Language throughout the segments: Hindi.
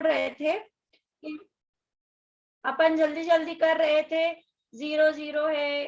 रहे थे कि अपन जल्दी जल्दी कर रहे थे, 0 0 है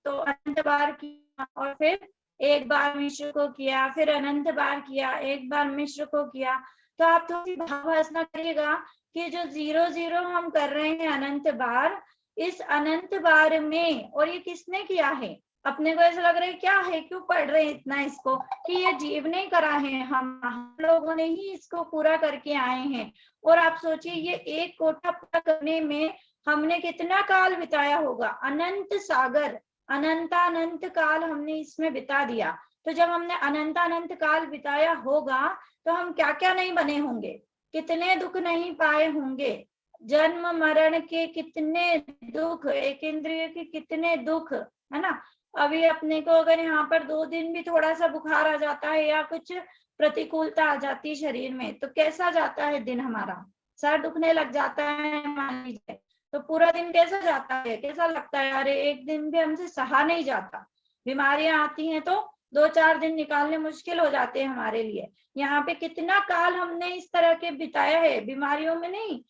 तो अनंत बार किया, और फिर एक बार मिश्र को किया, फिर अनंत बार किया, एक बार मिश्र को किया। तो आप थोड़ी भावना करिएगा कि जो 0 0 हम कर रहे हैं अनंत बार, इस अनंत बार में, और ये किसने किया है? अपने को ऐसा लग रहा है क्या है, क्यों पढ़ रहे हैं इतना इसको, कि ये जीव ने करा है, हम लोगों ने ही इसको पूरा करके आए हैं। और आप सोचिए ये एक कोटा पूरा करने में हमने कितना काल बिताया होगा, अनंत सागर, अनंतानंत काल हमने इसमें बिता दिया। तो जब हमने अनंतानंत काल बिताया होगा तो हम क्या क्या नहीं बने होंगे, कितने दुख नहीं पाए होंगे, जन्म मरण के कितने दुख, एक इंद्रिय के कितने दुख, है ना। अभी अपने को अगर यहाँ पर 2 दिन भी थोड़ा सा बुखार आ जाता है या कुछ प्रतिकूलता आ जाती है शरीर में, तो कैसा जाता है दिन हमारा, सर दुखने लग जाता है मान लीजिए, तो पूरा दिन कैसा जाता है, कैसा लगता है, अरे एक दिन भी हमसे सहा नहीं जाता। बीमारियां आती हैं तो 2-4 दिन निकालने मुश्किल हो जाते हैं हमारे लिए। यहाँ पे कितना काल हमने इस तरह के बिताया है, बीमारियों में नहीं,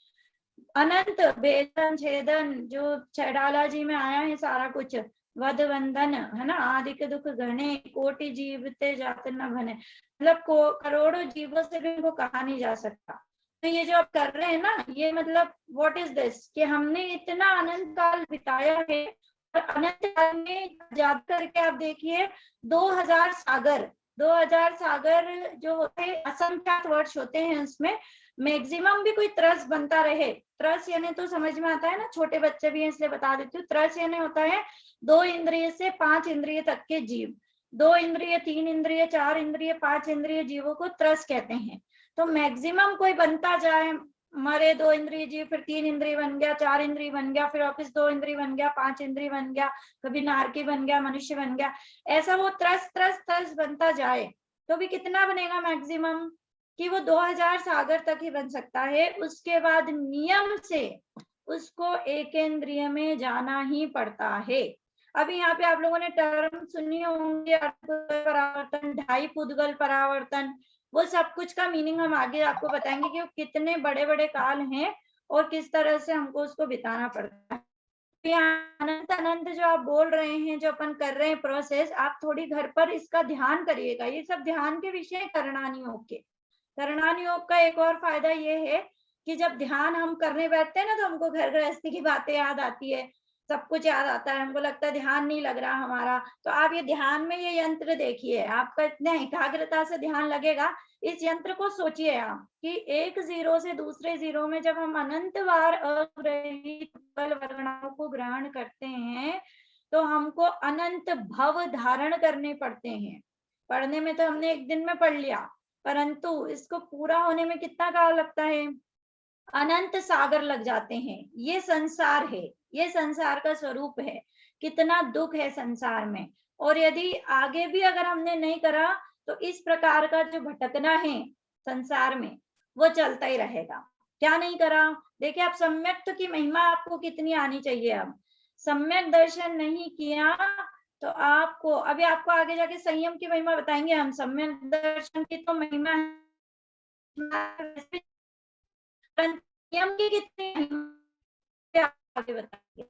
अनंत भेदन छेदन, जो छैडाला जी में आया है सारा कुछ, वध बंधन, है ना, आदिक दुख घने, कोटि जीवते जात न भने, मतलब करोड़ों जीवों से भी इनको कहा नहीं जा सकता। तो ये जो आप कर रहे हैं ना, ये मतलब व्हाट इज दिस, कि हमने इतना अनंत काल बिताया है, और अनंत काल में याद करके आप देखिए 2000 सागर, 2000 सागर जो होते हैं असंख्यात वर्ष होते हैं, उसमें मैक्सिमम भी कोई त्रस बनता रहे, त्रस यानी तो समझ में आता है ना, छोटे बच्चे भी हैं इसलिए बता देती हूँ, त्रस यानी होता है 2 इंद्रिय से 5 इंद्रिय तक के जीव, 2 इंद्रिय 3 इंद्रिय 4 इंद्रिय 5 इंद्रिय जीवों को त्रस कहते हैं। तो मैक्सिमम कोई बनता जाए, मरे 2 इंद्रिय जीव, फिर 3 इंद्रिय बन गया, 4 इंद्रिय बन गया, फिर वापिस 2 इंद्रिय बन गया, 5 इंद्रिय बन गया, कभी नारकी बन गया, मनुष्य बन गया, ऐसा वो त्रस त्रस त्रस बनता जाए, तो भी कितना बनेगा मैक्सिमम, कि वो 2000 सागर तक ही बन सकता है। उसके बाद नियम से उसको एकेंद्रिय में जाना ही पड़ता है। अभी यहाँ पे आप लोगों ने टर्म सुनी होंगे, परावर्तन, ढाई पुद्गल परावर्तन, वो सब कुछ का मीनिंग हम आगे आपको बताएंगे कि वो कितने बड़े बड़े काल हैं और किस तरह से हमको उसको बिताना पड़ता है। अनंत अनंत जो आप बोल रहे हैं, जो अपन कर रहे हैं प्रोसेस, आप थोड़ी घर पर इसका ध्यान करिएगा, ये सब ध्यान के विषय करणानी योग के। करणानी योग का एक और फायदा ये है कि जब ध्यान हम करने बैठते हैं ना, तो हमको घर गृहस्थी की बातें याद आती है, सब कुछ याद आता है, हमको लगता है ध्यान नहीं लग रहा हमारा। तो आप ये ध्यान में ये यंत्र देखिए, आपका इतने एकाग्रता से ध्यान लगेगा। इस यंत्र को सोचिए आप कि एक 0 से दूसरे 0 में जब हम अनंत बार अग्रहित वर्गणाओं को ग्रहण करते हैं, तो हमको अनंत भव धारण करने पड़ते हैं। पढ़ने में तो हमने एक दिन में पढ़ लिया, परंतु इसको पूरा होने में कितना काल लगता है, अनंत सागर लग जाते हैं। ये संसार है, ये संसार का स्वरूप है, कितना दुख है संसार में। और यदि आगे भी अगर हमने नहीं करा तो इस प्रकार का जो भटकना है संसार में, वो चलता ही रहेगा। क्या नहीं करा, देखिए आप सम्यक की महिमा आपको कितनी आनी चाहिए। अब सम्यक दर्शन नहीं किया तो आपको, अभी आपको आगे जाके संयम की महिमा बताएंगे हम, सम्यक दर्शन की तो महिमा है, संयम की कितनी आगे बताएंगे।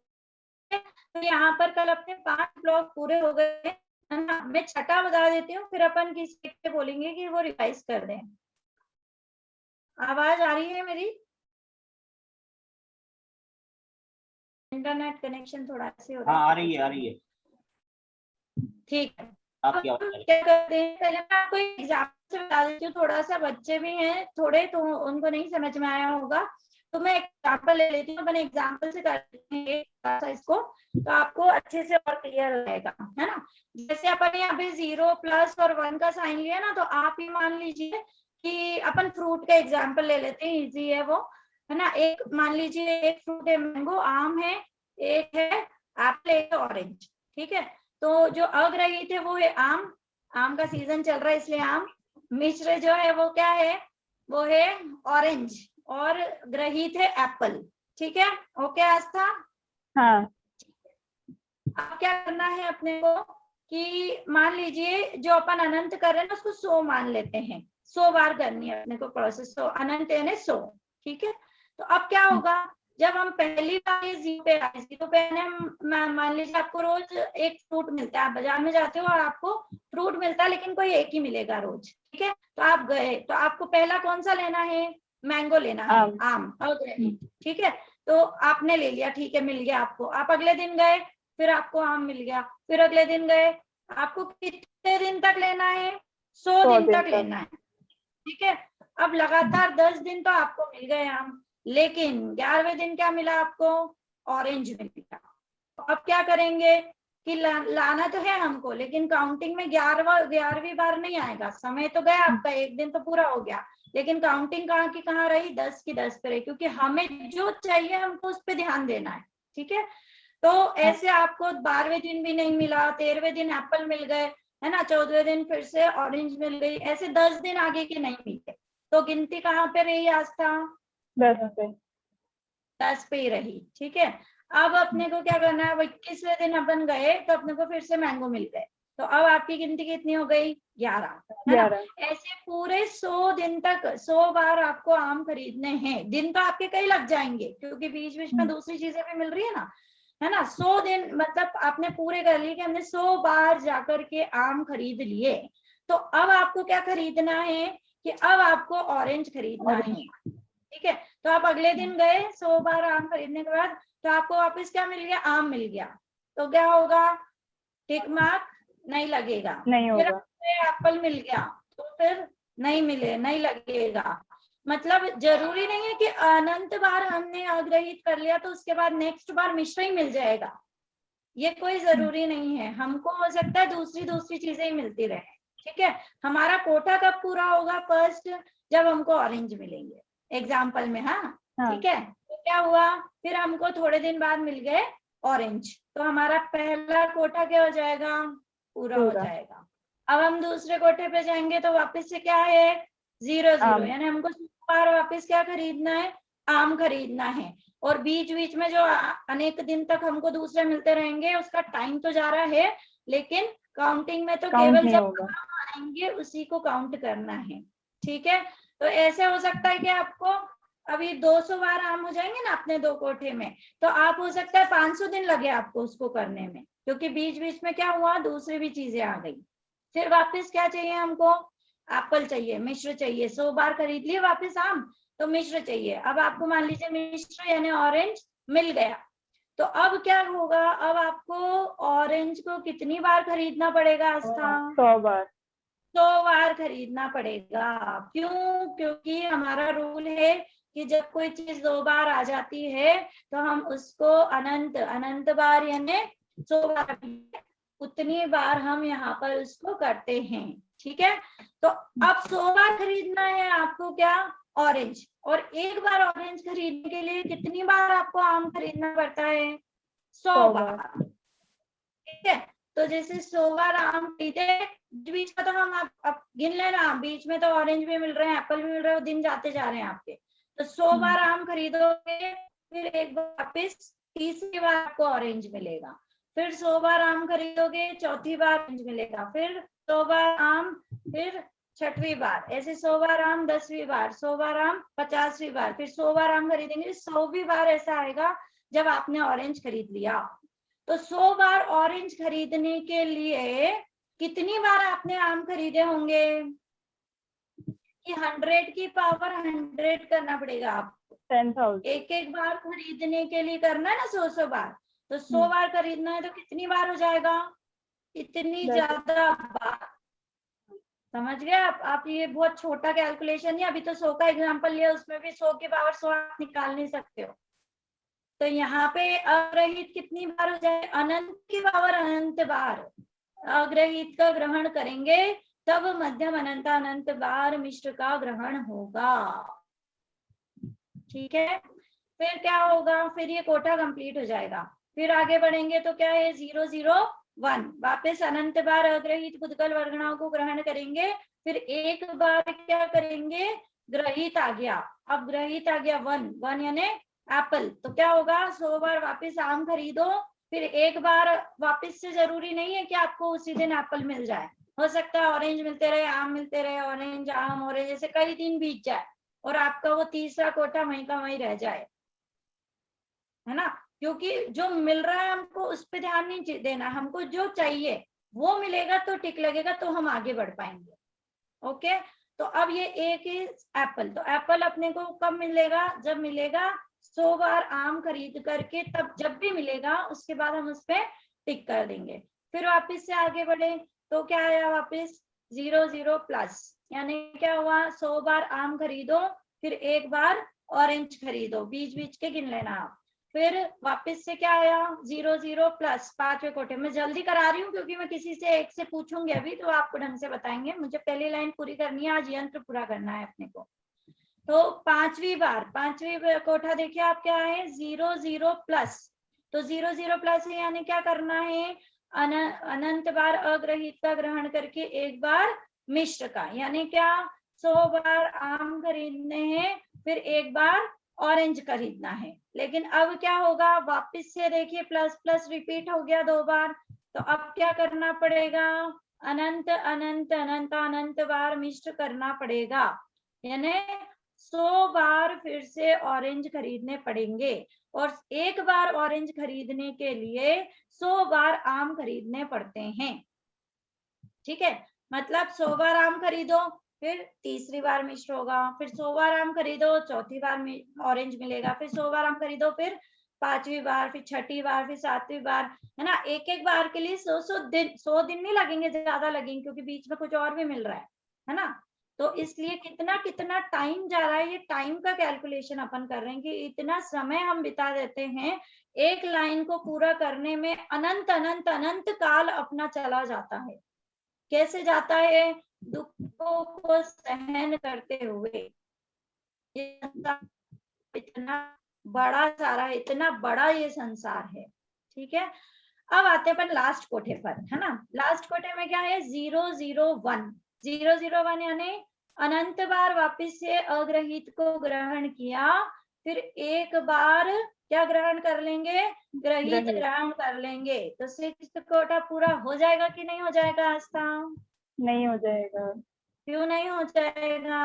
तो यहाँ पर कल अपने 5 ब्लॉक पूरे हो गए, है ना। मैं छठा बता देती हूँ, फिर अपन किसी से बोलेंगे कि वो रिवाइज कर दें। आवाज आ रही है मेरी? इंटरनेट कनेक्शन थोड़ा से हो रहा है। हाँ, आ रही है। ठीक है, आप क्या करते हैं, पहले मैं आपको एग्जाम्पल से बता देती हूँ, थोड़ा सा बच्चे भी हैं थोड़े, तो उनको नहीं समझ में आया होगा, तो मैं एग्जाम्पल ले लेती हूँ, मैंने एग्जाम्पल से करते हैं इसको, तो आपको अच्छे से और क्लियर रहेगा, है ना। जैसे अपन यहाँ पे 0 प्लस और 1 का साइन लिया ना, तो आप ही मान लीजिए कि अपन फ्रूट का एग्जाम्पल ले लेते हैं, इजी है वो, है ना। एक मान लीजिए एक फ्रूट है मैंगो, आम है, एक है एप्पल, एक ऑरेंज, ठीक है। तो जो अग्रहित है वो है आम, आम का सीजन चल रहा है इसलिए आम। मिश्र जो है वो क्या है, वो है ऑरेंज, और ग्रहित है एप्पल, ठीक है। ओके आस्था? हाँ। अब क्या करना है अपने को कि मान लीजिए जो अपन अनंत कर रहे हैं ना, उसको 100 मान लेते हैं, 100 बार करनी है अपने को प्रोसेस। 100 अनंत यानी 100, ठीक है, तो अब क्या होगा, जब हम पहली बार ये 0 पे आए, 0 पे आने, मान लीजिए आपको रोज एक फ्रूट मिलता है, आप बाजार में जाते हो और आपको फ्रूट मिलता है लेकिन कोई एक ही मिलेगा रोज, ठीक है, तो आप गए तो आपको पहला कौन सा लेना है, मैंगो लेना है, आम अग्रहित, ठीक है, तो आपने ले लिया, ठीक है, मिल गया आपको, आप अगले दिन गए, फिर आपको आम मिल गया, फिर अगले दिन गए, आपको कितने दिन तक लेना है, 100 दिन तक लेना है, ठीक है, अब लगातार 10 दिन तो आपको मिल गए आम, लेकिन 11वें दिन क्या मिला आपको, ऑरेंज मिल गया, तो अब क्या करेंगे कि लाना तो है हमको, लेकिन काउंटिंग में 11वीं बार नहीं आएगा, समय तो गया आपका, एक दिन तो पूरा हो गया, लेकिन काउंटिंग कहाँ की कहाँ रही, 10 की 10 पे रही, क्योंकि हमें जो चाहिए हमको उस पर ध्यान देना है, ठीक है, तो ऐसे आपको 12वें दिन भी नहीं मिला, 13वें दिन एप्पल मिल गए, है ना, 14वें दिन फिर से ऑरेंज मिल गई, ऐसे 10 दिन आगे के नहीं मिले, तो गिनती कहाँ पे रही आस्था, 10 पे ही रही, ठीक है, अब अपने को क्या करना है, 21वें दिन अपन गए तो अपने को फिर से मैंगो मिल गए, तो अब आपकी गिनती कितनी हो गई, 11, है ना, ऐसे पूरे 100 दिन तक 100 बार आपको आम खरीदने हैं, दिन तो आपके कई लग जाएंगे क्योंकि बीच बीच में दूसरी चीजें भी मिल रही है ना, है ना, 100 दिन मतलब आपने पूरे कर लिए कि हमने 100 बार जाकर के आम खरीद लिए, तो अब आपको क्या खरीदना है कि अब आपको ऑरेंज खरीदना है, ठीक है, तो आप अगले दिन गए 100 बार आम खरीदने के बाद, तो आपको वापस क्या मिल गया, आम मिल गया, तो क्या होगा, टिक मार्क नहीं लगेगा, फिर एप्पल मिल गया तो फिर नहीं मिले, नहीं लगेगा, मतलब जरूरी नहीं है कि अनंत बार हमने आग्रहित कर लिया तो उसके बाद नेक्स्ट बार मिश्र ही मिल जाएगा, ये कोई जरूरी नहीं है, हमको हो सकता है दूसरी चीजें ही मिलती रहे, ठीक है, हमारा कोटा कब पूरा होगा, फर्स्ट जब हमको ऑरेंज मिलेंगे, एग्जाम्पल में, हाँ, ठीक है, तो क्या हुआ, फिर हमको थोड़े दिन बाद मिल गए ऑरेंज, तो हमारा पहला कोटा क्या हो जाएगा, पूरा हो जाएगा, अब हम दूसरे कोटे पे जाएंगे तो वापस से क्या है, 0 0, यानी हमको बार वापस क्या खरीदना है, आम खरीदना है, और बीच बीच में जो अनेक दिन तक हमको दूसरे मिलते रहेंगे उसका टाइम तो जा रहा है, लेकिन काउंटिंग में तो केवल जब आएंगे उसी को काउंट करना है, ठीक है, तो ऐसे हो सकता है कि आपको अभी 200 बार आम हो जाएंगे ना अपने 2 कोठे में, तो आप हो सकता है 500 दिन लगे आपको उसको करने में, क्योंकि बीच बीच में क्या हुआ, दूसरी भी चीजें आ गई, फिर वापस क्या चाहिए हमको, एप्पल चाहिए, मिश्र चाहिए, 100 बार खरीद लिए वापस आम, तो मिश्र चाहिए, अब आपको मान लीजिए मिश्र यानी ऑरेंज मिल गया, तो अब क्या होगा, अब आपको ऑरेंज को कितनी बार खरीदना पड़ेगा आस्था, 100 बार, 100 बार खरीदना पड़ेगा, क्यों, क्योंकि हमारा रूल है कि जब कोई चीज 2 बार आ जाती है तो हम उसको अनंत बार यानी 100 बार, उतनी बार हम यहाँ पर उसको करते हैं, ठीक है, तो अब 100 बार खरीदना है आपको क्या, ऑरेंज, और एक बार ऑरेंज खरीदने के लिए कितनी बार आपको आम खरीदना पड़ता है, 100 बार, ठीक है, तो जैसे 100 बार आम खरीदे, बीच में तो हम आप गिन लेना, बीच में तो ऑरेंज भी मिल रहे हैं, एप्पल भी मिल रहे हैं, दिन जाते जा रहे हैं आपके, तो 100 बार आम खरीदोगे, फिर एक बार वापिस तीसरी बार आपको ऑरेंज मिलेगा, फिर 100 बार आम खरीदोगे, चौथी बार ऑरेंज मिलेगा, फिर 100 बार आम, फिर 6वीं बार, ऐसे 100 बार आम 10वीं बार, 100 बार आम 50वीं बार, फिर 100 बार आम खरीदेंगे, 100वीं बार ऐसा आएगा जब आपने ऑरेंज खरीद लिया, तो 100 बार ऑरेंज खरीदने के लिए कितनी बार आपने आम खरीदे होंगे, कि 100 की पावर 100 करना पड़ेगा आपको, 10,000, एक बार खरीदने के लिए करना है ना 100 बार, तो 100 बार खरीदना है तो कितनी बार हो जाएगा, इतनी ज्यादा बार, समझ गए आप ये बहुत छोटा कैलकुलेशन है, अभी तो 100 का एग्जांपल लिया, उसमें भी 100 की पावर 100 आप निकाल नहीं सकते हो, तो यहाँ पे अग्रहित कितनी बार हो जाए, अनंत की पावर अनंत बार अग्रहित का ग्रहण करेंगे, तब मध्यम अनंत अनंत बार मिश्र का ग्रहण होगा, ठीक है, फिर क्या होगा, फिर ये कोटा कंप्लीट हो जाएगा, फिर आगे बढ़ेंगे तो क्या है, 0 0 1, वापस अनंत बार अग्रहित गुदगल वर्गणाओं को ग्रहण करेंगे, फिर एक बार क्या करेंगे, ग्रहित आ गया, अब ग्रहित आ गया 1 1 यानी एप्पल, तो क्या होगा, 100 बार वापस आम खरीदो, फिर एक बार वापस से जरूरी नहीं है कि आपको उसी दिन एप्पल मिल जाए, हो सकता है ऑरेंज मिलते रहे, आम मिलते रहे, ऑरेंज आम ऑरेंज, जैसे कई दिन बीत जाए, और आपका वो तीसरा कोठा वहीं का वहीं रह जाए, है ना। क्योंकि जो मिल रहा है हमको उस पर ध्यान नहीं देना, हमको जो चाहिए वो मिलेगा तो टिक लगेगा, तो हम आगे बढ़ पाएंगे। ओके, तो अब ये एक ही एप्पल, तो एप्पल अपने को कब मिलेगा, जब मिलेगा 100 बार आम खरीद करके, तब जब भी मिलेगा उसके बाद हम उस पर टिक कर देंगे। फिर वापस से आगे बढ़े तो क्या आया वापस 0 0 प्लस, यानी क्या हुआ 100 बार आम खरीदो, फिर एक बार ऑरेंज खरीदो, बीच बीच के गिन लेना आप। फिर वापस से क्या आया 0 0 प्लस, पांचवें कोठे में जल्दी करा रही हूँ क्योंकि मैं किसी से एक से पूछूंगी अभी तो आपको ढंग से बताएंगे, मुझे पहली लाइन पूरी करनी है, आज यंत्र पूरा करना है अपने को। तो पांचवी कोठा देखिए आप क्या है 0 0 प्लस, तो 0 0 प्लस है यानी क्या करना है अनंत बार अग्रहित का ग्रहण करके एक बार मिश्र का, यानी क्या 100 बार आम खरीदने हैं, फिर एक बार ऑरेंज खरीदना है। लेकिन अब क्या होगा वापस से देखिए प्लस प्लस रिपीट हो गया 2 बार, तो अब क्या करना पड़ेगा अनंत अनंत अनंत अनंत बार मिश्र करना पड़ेगा, यानी 100 बार फिर से ऑरेंज खरीदने पड़ेंगे, और एक बार ऑरेंज खरीदने के लिए 100 बार आम खरीदने पड़ते हैं। ठीक है, मतलब 100 बार आम खरीदो, फिर तीसरी बार मिश्र होगा, फिर 100 बार आम खरीदो, चौथी बार ऑरेंज मिलेगा, फिर 100 बार आम खरीदो, फिर पांचवी बार, फिर छठी बार, फिर सातवीं बार, है ना। एक एक बार के लिए 100 दिन नहीं लगेंगे, ज्यादा लगेंगे क्योंकि बीच में कुछ और भी मिल रहा है ना। तो इसलिए कितना कितना टाइम जा रहा है, ये टाइम का कैलकुलेशन अपन कर रहे हैं कि इतना समय हम बिता देते हैं एक लाइन को पूरा करने में, अनंत अनंत अनंत काल अपना चला जाता है। कैसे जाता है, दुखों को सहन करते हुए। इतना बड़ा सारा, इतना बड़ा ये संसार है। ठीक है, अब आते हैं लास्ट कोठे पर, है ना। लास्ट कोठे में क्या है 0 0 1, 0 0 1 यानी अनंत बार वापिस से अग्रहित को ग्रहण किया, फिर एक बार क्या ग्रहण कर लेंगे, ग्रहित ग्रहण कर लेंगे। तो 6th कोठा पूरा हो जाएगा कि नहीं हो जाएगा आस्था? नहीं हो जाएगा। क्यों नहीं हो जाएगा?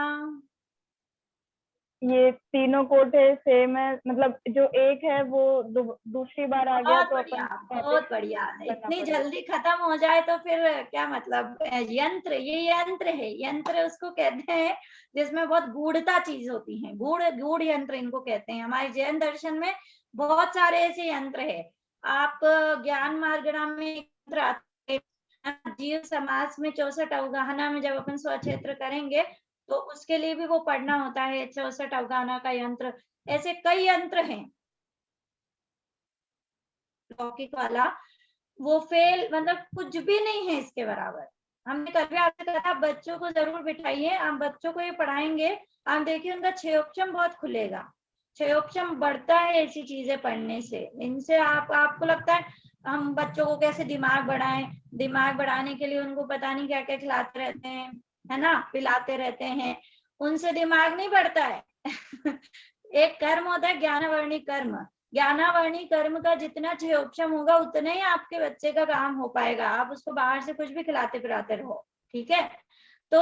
ये तीनों कोठे सेम है, मतलब जो एक है वो दूसरी बार आ गया बहुत तो बढ़िया, अपन बहुत बढ़िया। करना इतनी पड़ेगा। जल्दी खत्म हो जाए तो फिर क्या मतलब, यंत्र, ये यंत्र है, यंत्र उसको कहते हैं जिसमें बहुत गूढ़ता चीज होती है, गूढ़ गूढ़ यंत्र इनको कहते हैं। हमारे जैन दर्शन में बहुत सारे ऐसे यंत्र है। आप ज्ञान मार्गणा में यंत्र आते हैं, जीव समास में 64 अवगाहना में जब अपन स्वक्षेत्र करेंगे तो उसके लिए भी वो पढ़ना होता है 64 अवगाहना का यंत्र। ऐसे कई यंत्र हैं। लौकिक वाला वो फेल, मतलब कुछ भी नहीं है इसके बराबर। हमने कभी आपसे कहा बच्चों को जरूर बिठाइए, आप बच्चों को ये पढ़ाएंगे, आप देखिए उनका क्षयोक्षम बहुत खुलेगा, क्षयोक्षम बढ़ता है ऐसी चीजें पढ़ने से। इनसे आपको लगता है हम बच्चों को कैसे दिमाग बढ़ाएं, दिमाग बढ़ाने के लिए उनको पता नहीं क्या क्या खिलाते रहते हैं, है ना, पिलाते रहते हैं, उनसे दिमाग नहीं बढ़ता है। एक कर्म होता है ज्ञानवर्णी कर्म, ज्ञानावर्णी कर्म का जितना क्षयोक्षम होगा उतना ही आपके बच्चे का काम हो पाएगा। आप उसको बाहर से कुछ भी खिलाते पिलाते रहो, ठीक है। तो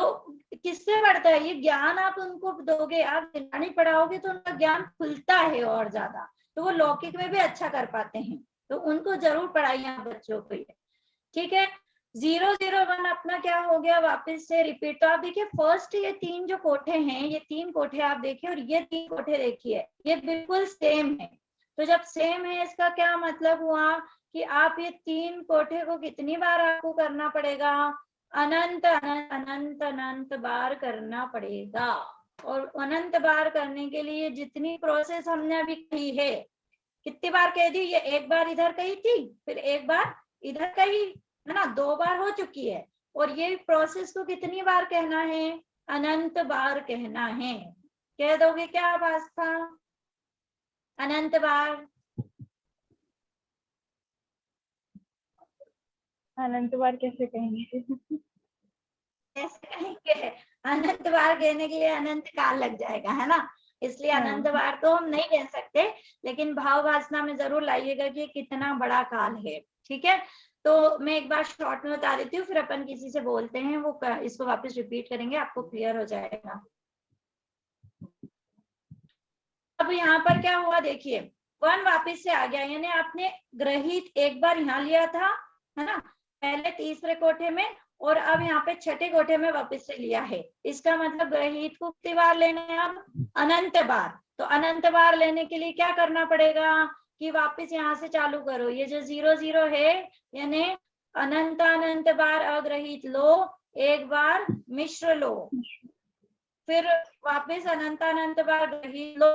किससे बढ़ता है ये ज्ञान, आप उनको दोगे, आप दिलानी पढ़ाओगे तो उनका ज्ञान खुलता है और ज्यादा, तो वो लौकिक में भी अच्छा कर पाते हैं। तो उनको जरूर पढ़ाइए आप बच्चों को ये, ठीक है। 0 0 1 अपना क्या हो गया वापस से रिपीट। तो आप देखिए फर्स्ट ये तीन जो कोठे हैं, ये तीन कोठे आप देखिए और ये तीन कोठे देखिए, ये बिल्कुल सेम है। तो जब सेम है इसका क्या मतलब हुआ कि आप ये तीन कोठे को कितनी बार आपको करना पड़ेगा, अनंत अनंत अनंत अनंत बार करना पड़ेगा। और अनंत बार करने के लिए जितनी प्रोसेस हमने अभी की है, कितनी बार कह दी, ये एक बार इधर कही थी, फिर एक बार इधर कही, है ना, 2 बार हो चुकी है। और ये प्रोसेस को कितनी बार कहना है, अनंत बार कहना है। कह दोगे क्या आप आस्था, अनंत बार? अनंत बार कैसे कहेंगे? कैसे कहेंगे, अनंत बार कहने के लिए अनंत काल लग जाएगा, है ना। इसलिए अनंत बार तो हम नहीं कह सकते, लेकिन भाव वासना में जरूर लाइएगा कि कितना बड़ा काल है। ठीक है, तो मैं एक बार शॉर्ट में बता देती हूँ, फिर अपन किसी से बोलते हैं, वो इसको वापस रिपीट करेंगे, आपको क्लियर हो जाएगा। अब यहाँ पर क्या हुआ देखिए, 1 वापिस से आ गया, यानी आपने ग्रहित एक बार यहाँ लिया था, है ना, पहले तीसरे कोठे में, और अब यहाँ पे छठे कोठे में वापस से लिया है। इसका मतलब ग्रहित को कितनी बार लेना है, अब अनंत बार। तो अनंत बार लेने के लिए क्या करना पड़ेगा कि वापस यहाँ से चालू करो, ये जो 0 0 है, यानी अनंत अनंत बार अग्रहित लो, एक बार मिश्र लो, फिर वापस अनंत अनंत बार ग्रहित लो,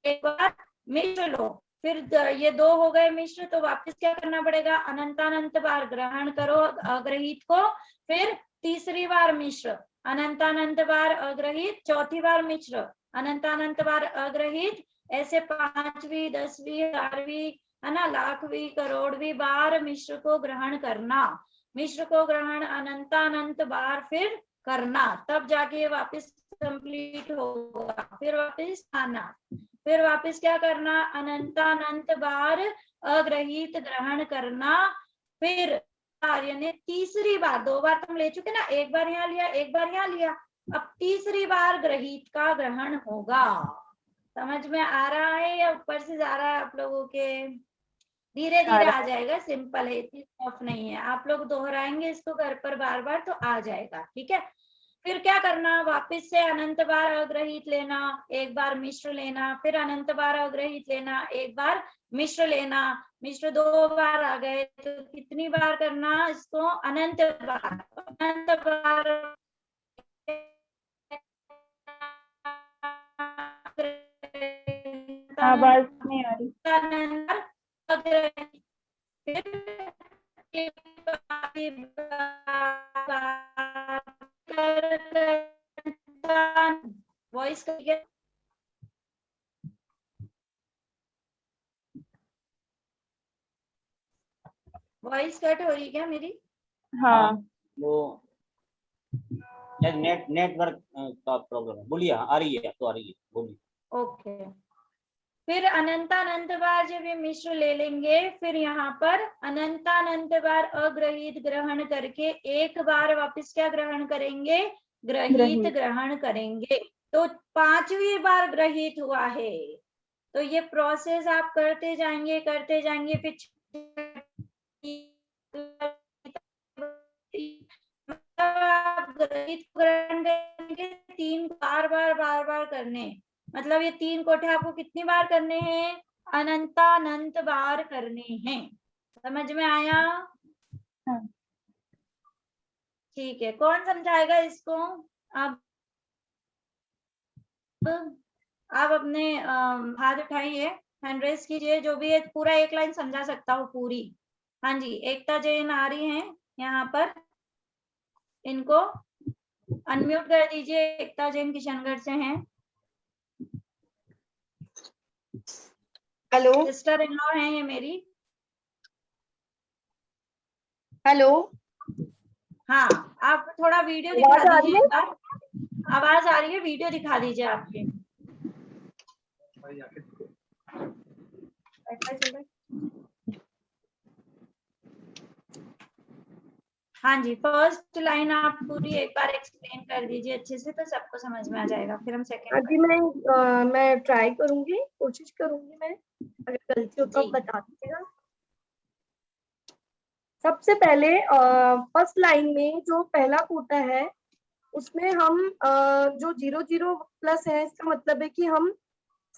एक बार मिश्र लो, फिर ये 2 हो गए मिश्र, तो वापस क्या करना पड़ेगा, अनंत अनंत बार ग्रहण करो अग्रहित को, फिर तीसरी बार मिश्र, अनंत अनंत बार अग्रहित, चौथी बार मिश्र, अनंत अनंत बार अग्रहित, ऐसे 5वीं 10वीं 11वीं, है ना, लाखवीं करोड़वीं बार मिश्र को ग्रहण करना। मिश्र को ग्रहण अनंत अनंत बार फिर करना, तब जाके वापस कंप्लीट होगा। फिर वापस आना, फिर वापस क्या करना, अनंत अनंत बार अग्रहित ग्रहण करना, फिर यानी तीसरी बार, 2 बार तुम ले चुके ना, एक बार यहाँ लिया एक बार यहाँ लिया, अब तीसरी बार ग्रहित का ग्रहण होगा। समझ में आ रहा है या ऊपर से जा रहा है आप लोगों के? धीरे धीरे आ जाएगा, सिंपल है, इतनी टफ नहीं है, आप लोग दोहराएंगे इसको घर पर बार बार तो आ जाएगा, ठीक है। फिर क्या करना, वापस से अनंत बार अग्रहित लेना, एक बार मिश्र लेना, फिर अनंत बार अग्रहित लेना, एक बार मिश्र लेना, मिश्र 2 बार आ गए, तो कितनी बार करना इसको, अनंत बार। अनंत बार आवाज नहीं आ रही। वॉइस वॉइस कट हो रही क्या मेरी? हाँ वो नेटवर्क का प्रॉब्लम है। बोलिए, आ रही है तो आ रही है, बोलिए। ओके, फिर अनंत अनंत बार जब ये मिश्र ले लेंगे, फिर यहाँ पर अनंत अनंत बार अग्रहित ग्रहण करके एक बार वापस क्या ग्रहण करेंगे, ग्रहित ग्रहण करेंगे। तो 5वीं बार ग्रहित हुआ है, तो ये प्रोसेस आप करते जाएंगे फिर ग्रहित ग्रहण करेंगे 3 बार बार करने, मतलब ये 3 कोठे आपको कितनी बार करने हैं, अनंतानंत बार करने हैं। समझ में आया? ठीक है, कौन समझाएगा इसको? आप अपने हाथ उठाइए, हैंड रेस कीजिए, जो भी है पूरा एक लाइन समझा सकता हूँ पूरी। हाँ जी, एकता जैन आ रही हैं यहाँ पर, इनको अनम्यूट कर दीजिए। एकता जैन किशनगढ़ से हैं। हेलो, सिस्टर इन लॉ हैं ये मेरी। हेलो, हाँ, आप थोड़ा वीडियो दिखा दीजिए एक बार। आवाज आ रही है, वीडियो दिखा दीजिए आपके। हाँ जी, फर्स्ट लाइन आप पूरी एक बार एक्सप्लेन कर दीजिए अच्छे से, तो सबको समझ में आ जाएगा, फिर हम सेकंड। जी मैं ट्राई करूंगी, कोशिश करूंगी मैं, अगर गलती हो तो बता दीजिएगा। सबसे पहले फर्स्ट लाइन में जो पहला कोटा है उसमें हम जो 0 0 प्लस है, इसका मतलब है कि हम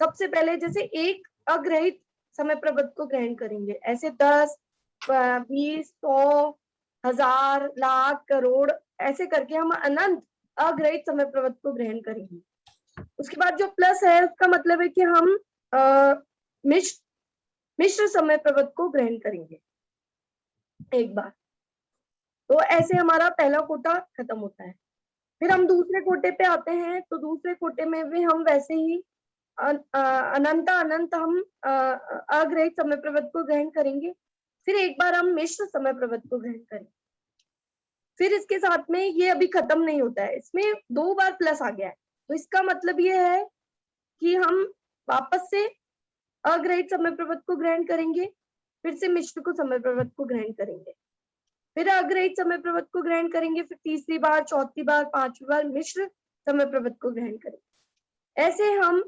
सबसे पहले जैसे एक अग्रहित समय प्रबंध को ग्रहण करेंगे, ऐसे 10 20 100 1000 लाख करोड़ ऐसे करके हम अनंत अग्रहित समय प्रबंध को ग्रहण करेंगे। उसके बाद जो प्लस है उसका मतलब है कि हम मिश्र समय प्रबंध को ग्रहण करेंगे एक बार। तो ऐसे हमारा पहला कोटा खत्म होता है। फिर हम दूसरे कोटे पे आते हैं, तो दूसरे कोटे में भी हम वैसे ही अनंत अनंत हम अग्रहित समय प्रबंध को ग्रहण करेंगे। फिर एक बार हम मिश्र समय प्रबंध को ग्रहण करेंगे। फिर इसके साथ में ये अभी खत्म नहीं होता है, इसमें 2 बार प्लस आ गया है, तो इसका मतलब ये है कि हम वापस से अग्रहित समय प्रबंध को ग्रहण करेंगे, फिर से मिश्र को समय प्रबंध को ग्रहण करेंगे, फिर अग्रहित समय प्रबंध को ग्रहण करेंगे, फिर तीसरी बार, चौथी बार, 5वीं बार मिश्र समय प्रबंध को ग्रहण करेंगे। ऐसे हम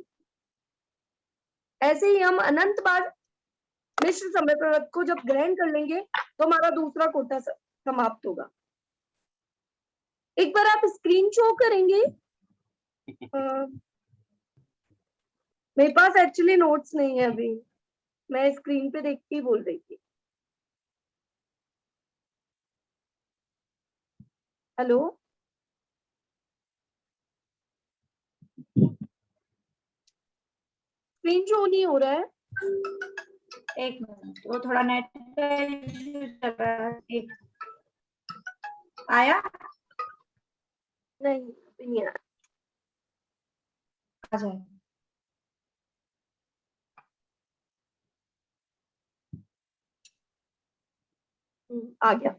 ऐसे ही हम अनंत बार मिश्र समय प्रवर्त को जब ग्रहण कर लेंगे तो हमारा दूसरा कोटा समाप्त होगा। एक बार आप स्क्रीन शो करेंगे। मेरे पास एक्चुअली नोट्स नहीं है अभी, मैं स्क्रीन पे देख के ही बोल रही थी। हेलो, स्क्रीन शो नहीं हो रहा है। एक मिनट, वो थोड़ा नेट चल रहा है। एक आया, नहीं नहीं आ रहा। आ जाए। आ गया।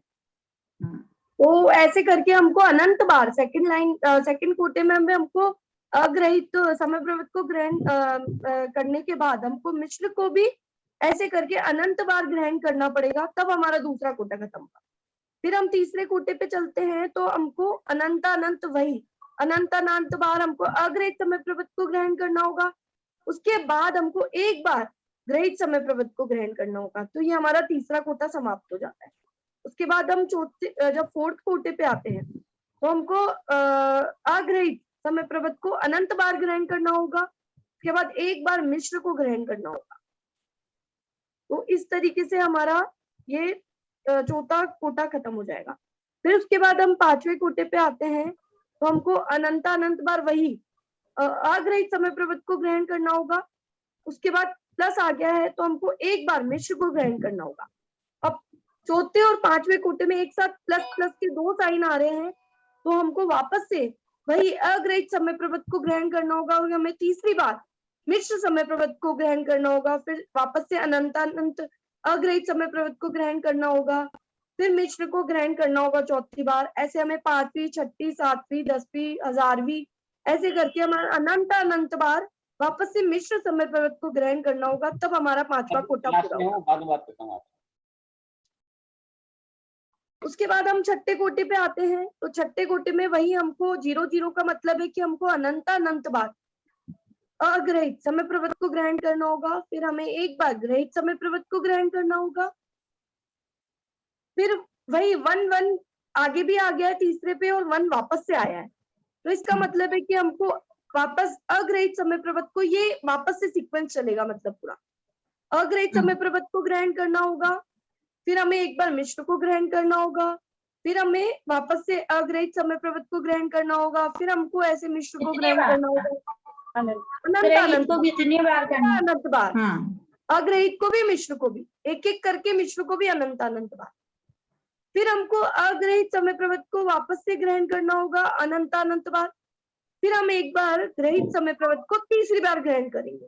तो ऐसे करके हमको अनंत बार सेकंड लाइन सेकंड कोटे में हमको अग्रहित समय प्रवर्त को ग्रहण करने के बाद हमको मिश्र को भी ऐसे करके अनंत बार ग्रहण करना पड़ेगा, तब हमारा दूसरा कोटा खत्म होगा। फिर हम तीसरे कोटे पे चलते हैं तो हमको अनंत अनंत वही अनंत बार हमको अग्रहित समय प्रवर्त को ग्रहण करना होगा। उसके बाद हमको एक बार ग्रहित समय प्रवर्त को ग्रहण करना होगा। तो ये हमारा तीसरा कोटा समाप्त हो जाता है। उसके बाद हम चौथे जब फोर्थ कोटे पे आते हैं तो हमको अग्रहित समय प्रवर्त को अनंत बार ग्रहण करना होगा। उसके बाद एक बार मिश्र को ग्रहण करना होगा। तो इस तरीके से हमारा ये चौथा कोटा खत्म हो जाएगा। फिर उसके बाद हम पांचवें कोटे पे आते हैं तो हमको अनंत बार वही अग्रहित समय प्रवर्त को ग्रहण करना होगा। उसके बाद प्लस आ गया है तो हमको एक बार मिश्र को ग्रहण करना होगा। अब चौथे और पांचवें कोटे में एक साथ प्लस प्लस के दो साइन आ रहे हैं तो हमको वापस से वही अग्रहित समय प्रवर्त को ग्रहण करना होगा और हमें तीसरी बार मिश्र समय प्रवर्त को ग्रहण करना होगा। फिर वापस से अनंत अग्रहित समय प्रवर्त को ग्रहण करना होगा, फिर मिश्र को ग्रहण करना होगा चौथी बार। ऐसे हमें पांचवी, छठी, सातवीं, 10वीं, 1000वीं ऐसे करके हमारा अनंत बार वापस से मिश्र समय प्रवर्त को ग्रहण करना होगा, तब हमारा पांचवा कोटा पूरा होगा। बाद में बात करता हूँ। उसके बाद हम छठे कोटे पे आते हैं तो छठे कोटे में वही हमको 0 का मतलब है कि हमको अनंत बार अग्रहित समय प्रवर्त को ग्रहण करना होगा। फिर हमें एक बार ग्रहित समय प्रवर्त को ग्रहण करना होगा। फिर वही 1 आगे भी आ गया है तीसरे पे और 1 वापस से आया है। तो इसका मतलब है कि हमको वापस अग्रहित समय प्रवर्त को ये वापस से सीक्वेंस चलेगा, मतलब पूरा अग्रहित समय प्रवर्त को ग्रहण करना होगा। फिर हमें एक बार मिश्र को ग्रहण करना होगा। फिर हमें वापस से अग्रहित समय प्रवर्त को ग्रहण करना होगा। फिर हमको ऐसे मिश्र को ग्रहण करना होगा अनंत को कितनी बार करना? अनंत बार। अग्रहित को भी मिश्र को भी एक एक करके मिश्र को भी अनंत बार। फिर हमको अग्रहित समय प्रवर्त को वापस से ग्रहण करना होगा अनंत बार। फिर हम एक बार ग्रहित समय प्रवर्त को तीसरी बार ग्रहण करेंगे।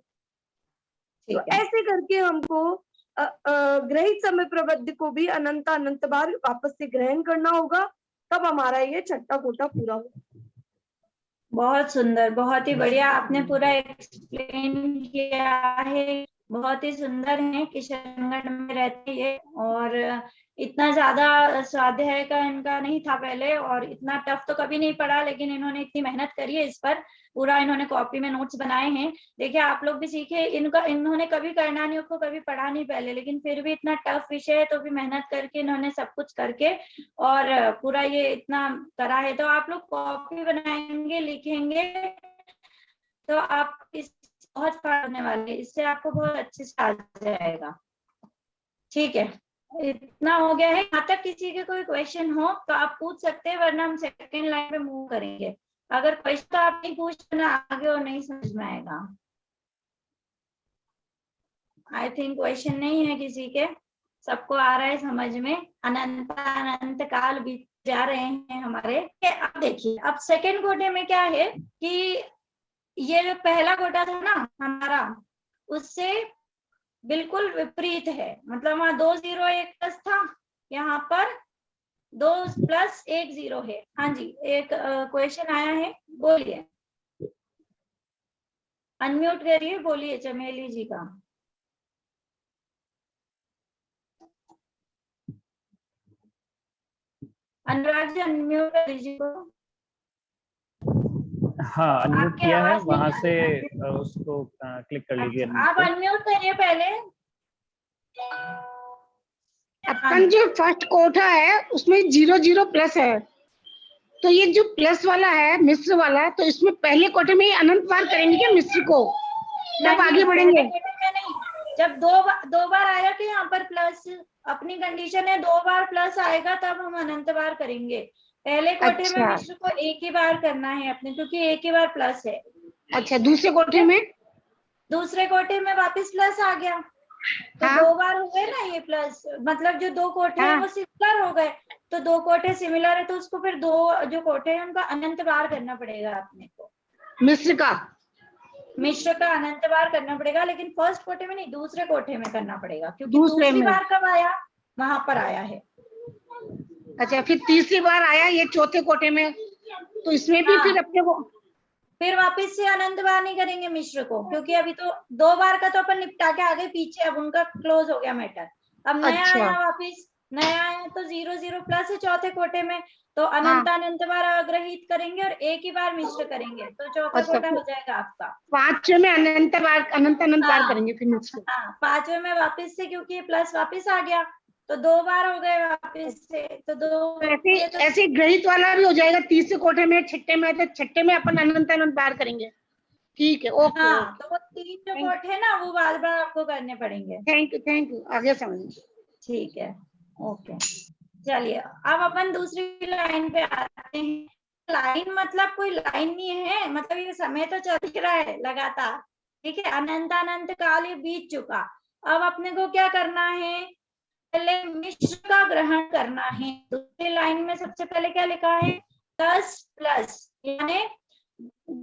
तो ऐसे करके हमको ग्रहित समय प्रवर्त को भी अनंत बार वापस से ग्रहण करना होगा, तब हमारा ये छठा कोटा पूरा होगा। बहुत सुंदर, बहुत ही बढ़िया आपने पूरा एक्सप्लेन किया है। बहुत ही सुंदर है, किशनगढ़ में रहती है और इतना ज्यादा स्वाध्याय का इनका नहीं था पहले और इतना टफ तो कभी नहीं पढ़ा, लेकिन इन्होंने इतनी मेहनत करी है इस पर। पूरा इन्होंने कॉपी में नोट्स बनाए हैं। देखिए आप लोग भी सीखे। इन्होंने कभी करनानियों को कभी पढ़ा नहीं पहले, लेकिन फिर भी इतना टफ विषय है तो भी मेहनत करके इन्होंने सब कुछ करके और पूरा ये इतना करा है। तो आप लोग कॉपी बनाएंगे, लिखेंगे तो आप इस बहुत पढ़ने वाले, इससे आपको बहुत अच्छे से आ जाएगा। ठीक है, इतना हो गया है। यहाँ तक किसी के कोई क्वेश्चन हो तो आप पूछ सकते हैं, वरना हम सेकंड लाइन पे मूव करेंगे। अगर क्वेश्चन तो आप नहीं पूछना, आगे और नहीं समझ में आएगा। आई थिंक क्वेश्चन नहीं है किसी के, सबको आ रहा है समझ में। अनंत काल बीत जा रहे हैं हमारे। अब देखिए, अब सेकंड कोटे में क्या है कि ये जो पहला कोटा था ना हमारा, उससे बिल्कुल विपरीत है। मतलब वहां 2 0 1 प्लस था, यहाँ पर 2 प्लस 1 0 है। हाँ जी, एक क्वेश्चन आया है, बोलिए। अनम्यूट करिए, बोलिए चमेली जी का। अनुराग जी अनम्यूट कर दीजिए। हाँ अनम्यूट आपकी किया है, आवाज नहीं वहां आ से रही है। उसको क्लिक कर लीजिए अच्छा, unmute आप पे। अनम्यूट करिए पहले। अपन जो फर्स्ट कोठा है उसमें 0 0 प्लस है, तो ये जो प्लस वाला है मिश्र वाला, तो इसमें पहले कोठे में ही अनंत बार करेंगे क्या मिश्र को, तब नहीं, आगे बढ़ेंगे? पहले कोटे में नहीं, जब दो बार आएगा कि यहाँ पर प्लस, अपनी कंडीशन है 2 बार प्लस आएगा तब हम अनंत बार करेंगे। पहले कोठे में अच्छा। मिश्र को एक ही बार करना है अपने, क्योंकि एक ही बार प्लस है। अच्छा, दूसरे कोठे में? दूसरे कोठे में वापस प्लस आ गया, तो हाँ। 2 बार हो गए ना ये प्लस, मतलब जो 2 कोठे हैं हाँ। वो सिमिलर हो गए, तो 2 कोठे सिमिलर है तो उसको फिर 2 जो कोठे हैं उनका अनंत बार करना पड़ेगा अपने को, मिश्र का? मिश्र का अनंत बार करना पड़ेगा, लेकिन फर्स्ट कोठे में नहीं, दूसरे कोठे में करना पड़ेगा, क्योंकि दूसरे दूसरी में। बार कब आया, वहां पर आया है। अच्छा, फिर तीसरी बार आया ये चौथे कोठे में, तो इसमें भी हाँ। फिर अपने को फिर वापस से अनंत बार नहीं करेंगे मिश्र को, क्योंकि अभी तो 2 बार का तो अपन निपटा के आगे पीछे, अब उनका क्लोज हो गया मैटर। अब नया अच्छा। आया, वापिस नया आया तो 0 0 प्लस है चौथे कोठे में, तो हाँ। अनंत बार अग्रहित करेंगे और एक ही बार मिश्र करेंगे, तो चौथा अच्छा, कोठा हो जाएगा आपका। पांचवे में अनंत बार हाँ। करेंगे फिर मिश्र। हाँ, 5वें में वापस से, क्योंकि प्लस वापस आ गया तो 2 बार हो गए वापस से, तो 2 तो ऐसे ग्रहित वाला भी हो जाएगा, तीसरे कोठे में छठे में, तो छठे में अपन अनंत बार करेंगे। ठीक है, ओके। हाँ, तो वो 3 जो कोठे है ना वो बार बार आपको करने पड़ेंगे। थैंक यू, आगे समझ। ठीक है, ओके। चलिए अब अपन दूसरी लाइन पे आते हैं। लाइन मतलब कोई लाइन नहीं है, मतलब ये समय तो चल ही रहा है लगातार, ठीक है, अनंत काल ये बीत चुका। अब अपने को क्या करना है, पहले मिश्र का ग्रहण करना है। दूसरी लाइन में सबसे पहले क्या लिखा है, 10 प्लस, यानी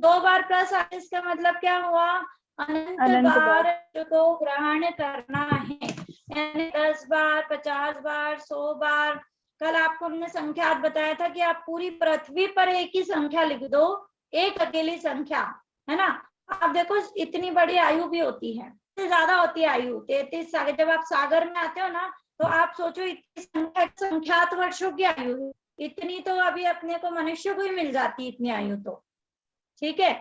2 बार प्लस आए, इसका मतलब क्या हुआ, अनंत बार को ग्रहण करना है, यानी 10 बार, 50 बार, 100 बार। कल आपको हमने संख्यात बताया था कि आप पूरी पृथ्वी पर एक ही संख्या लिख दो, एक अकेली संख्या, है ना। आप देखो इतनी बड़ी आयु भी होती है, इससे ज्यादा होती है आयु, 33 सागर। जब आप सागर में आते हो ना तो आप सोचो इतनी संख्यात वर्षों की आयु है, इतनी तो अभी अपने को मनुष्य को ही मिल जाती है इतनी आयु तो, ठीक है।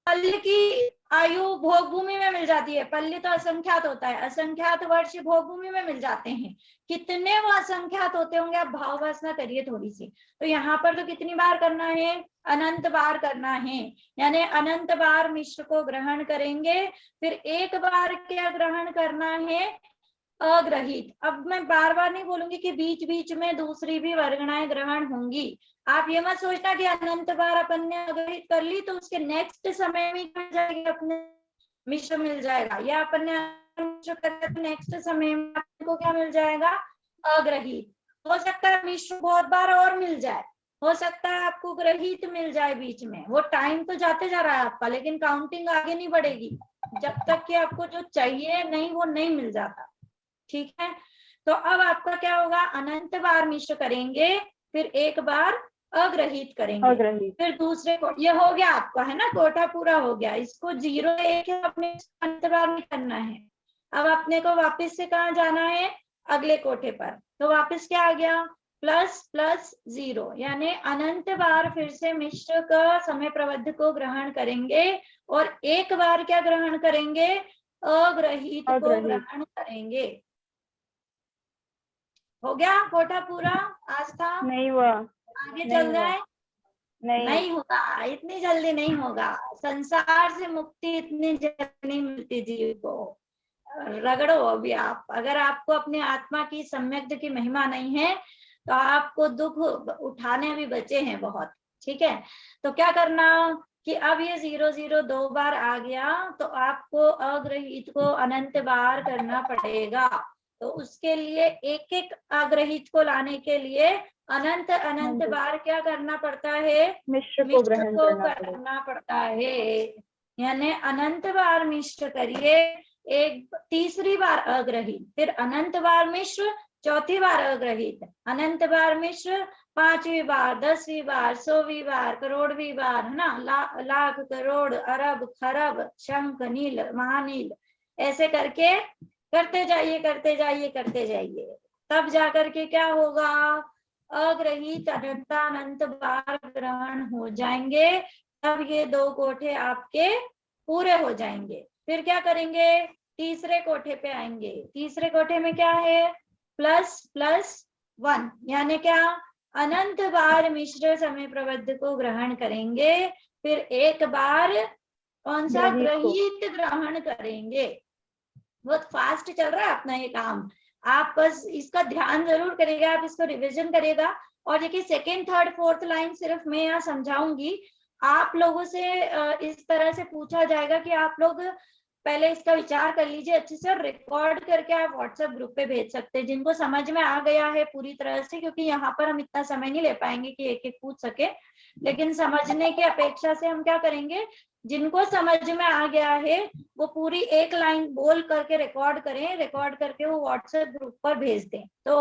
पल्ली की आयु भोग भूमि में मिल जाती है, पल्ली तो असंख्यात होता है, असंख्यात वर्ष भोग भूमि में मिल जाते हैं। कितने वो असंख्यात होते होंगे, आप भाव वासना करिए थोड़ी सी। तो यहाँ पर तो कितनी बार करना है, अनंत बार करना है, यानी अनंत बार मिश्र को ग्रहण करेंगे। फिर एक बार क्या ग्रहण करना है, अग्रहित। अब मैं बार बार नहीं बोलूंगी कि बीच बीच में दूसरी भी वर्गणाएं ग्रहण होंगी। आप ये मत सोचना कि अनंत बार अपन ने अग्रहित कर ली तो उसके नेक्स्ट समय में मिल जाएगी, अपने मिश्र मिल जाएगा, या अपन ने नेक्स्ट समय में आपको क्या मिल जाएगा, अग्रहित। हो सकता है मिश्र बहुत बार और मिल जाए, हो सकता है आपको ग्रहित मिल जाए बीच में, वो टाइम तो जाते जा रहा है आपका, लेकिन काउंटिंग आगे नहीं बढ़ेगी जब तक कि आपको जो चाहिए नहीं वो नहीं मिल जाता, ठीक है। तो अब आपका क्या होगा, अनंत बार मिश्र करेंगे, फिर एक बार अग्रहित करेंगे, फिर दूसरे को, ये हो गया आपका, है ना, कोटा पूरा हो गया। इसको 0 1 अपने अनंत बार नहीं करना है। अब अपने को वापस से कहाँ जाना है, अगले कोठे पर, तो वापस क्या आ गया, प्लस प्लस 0, यानी अनंत बार फिर से मिश्र का समय प्रबंध को ग्रहण करेंगे, और एक बार क्या ग्रहण करेंगे, अग्रहित को ग्रहण करेंगे। हो गया कोटा पूरा, आस्था नहीं हुआ। आगे चल जाए, नहीं होगा, इतनी जल्दी नहीं होगा, संसार से मुक्ति इतनी जल्दी नहीं मिलती जीव को। रगड़ो अभी आप, अगर आपको अपनी आत्मा की सम्यक की महिमा नहीं है तो आपको दुख उठाने भी बचे हैं बहुत, ठीक है। तो क्या करना कि अब ये 0 0 2 बार आ गया, तो आपको अग्रहित को अनंत बार करना पड़ेगा। तो उसके लिए एक एक अग्रहित को लाने के लिए अनंत बार क्या करना पड़ता है, मिश्र को ग्रहण करना पड़ता है, यानी अनंत बार मिश्र करिए, एक तीसरी बार अग्रहित, फिर अनंत बार मिश्र, चौथी बार अग्रहित, अनंत बार मिश्र, 5वीं बार, 10वीं बार, 100वीं बार, करोड़वीं बार, है ना, लाख, करोड़, अरब, खरब, शंख, नील, महानील, ऐसे करके करते जाइए करते जाइए करते जाइए, तब जाकर के क्या होगा, अग्रहित अनंत बार ग्रहण हो जाएंगे। तब ये 2 कोठे आपके पूरे हो जाएंगे। फिर क्या करेंगे, तीसरे कोठे पे आएंगे। तीसरे कोठे में क्या है, प्लस प्लस 1, यानी क्या, अनंत बार मिश्र समय प्रबंध को ग्रहण करेंगे, फिर एक बार कौन सा, ग्रहित को। ग्रहित ग्रहण करेंगे। बहुत फास्ट चल रहा है अपना ये काम, आप बस इसका ध्यान जरूर करिएगा, आप इसको रिवीजन करिएगा। और देखिए सेकेंड थर्ड फोर्थ लाइन सिर्फ मैं यहाँ समझाऊंगी, आप लोगों से इस तरह से पूछा जाएगा कि आप लोग पहले इसका विचार कर लीजिए अच्छे से, और रिकॉर्ड करके आप व्हाट्सएप ग्रुप पे भेज सकते हैं जिनको समझ में आ गया है पूरी तरह से, क्योंकि यहाँ पर हम इतना समय नहीं ले पाएंगे कि एक एक पूछ सके, लेकिन समझने की अपेक्षा से हम क्या करेंगे, जिनको समझ में आ गया है वो पूरी एक लाइन बोल करके रिकॉर्ड करें, रिकॉर्ड करके वो व्हाट्सएप ग्रुप पर भेज दें, तो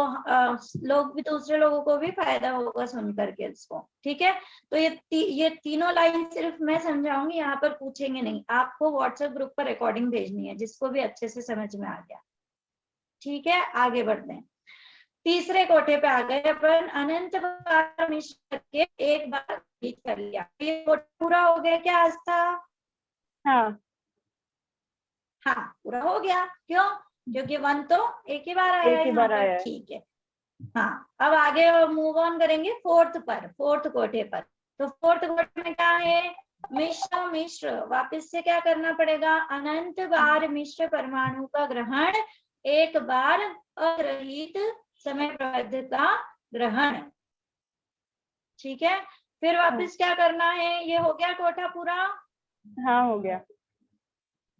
लोग भी, दूसरे लोगों को भी फायदा होगा सुन करके इसको, ठीक है। तो ये तीनों लाइन सिर्फ मैं समझाऊंगी, यहाँ पर पूछेंगे नहीं, आपको व्हाट्सएप ग्रुप पर रिकॉर्डिंग भेजनी है जिसको भी अच्छे से समझ में आ गया, ठीक है। आगे बढ़ते हैं, तीसरे कोठे पे आ गए अपन, अनंत बार मिश्र के एक बार रीच कर लिया, ये कोठा पूरा हो गया क्या आस्था? हाँ हाँ पूरा हो गया, क्यों? क्योंकि 1 तो एक ही बार आया एक ही है बार यहाँ आया पर, है। ठीक है। हाँ अब आगे मूव ऑन करेंगे फोर्थ पर, फोर्थ कोठे पर। तो फोर्थ कोठे में क्या है, मिश्र मिश्र, वापस से क्या करना पड़ेगा, अनंत बार मिश्र परमाणु का ग्रहण, एक बार अग्रहित समय प्रबंध का ग्रहण, ठीक है। फिर वापस क्या करना है, ये हो गया कोठा पूरा, हाँ हो गया।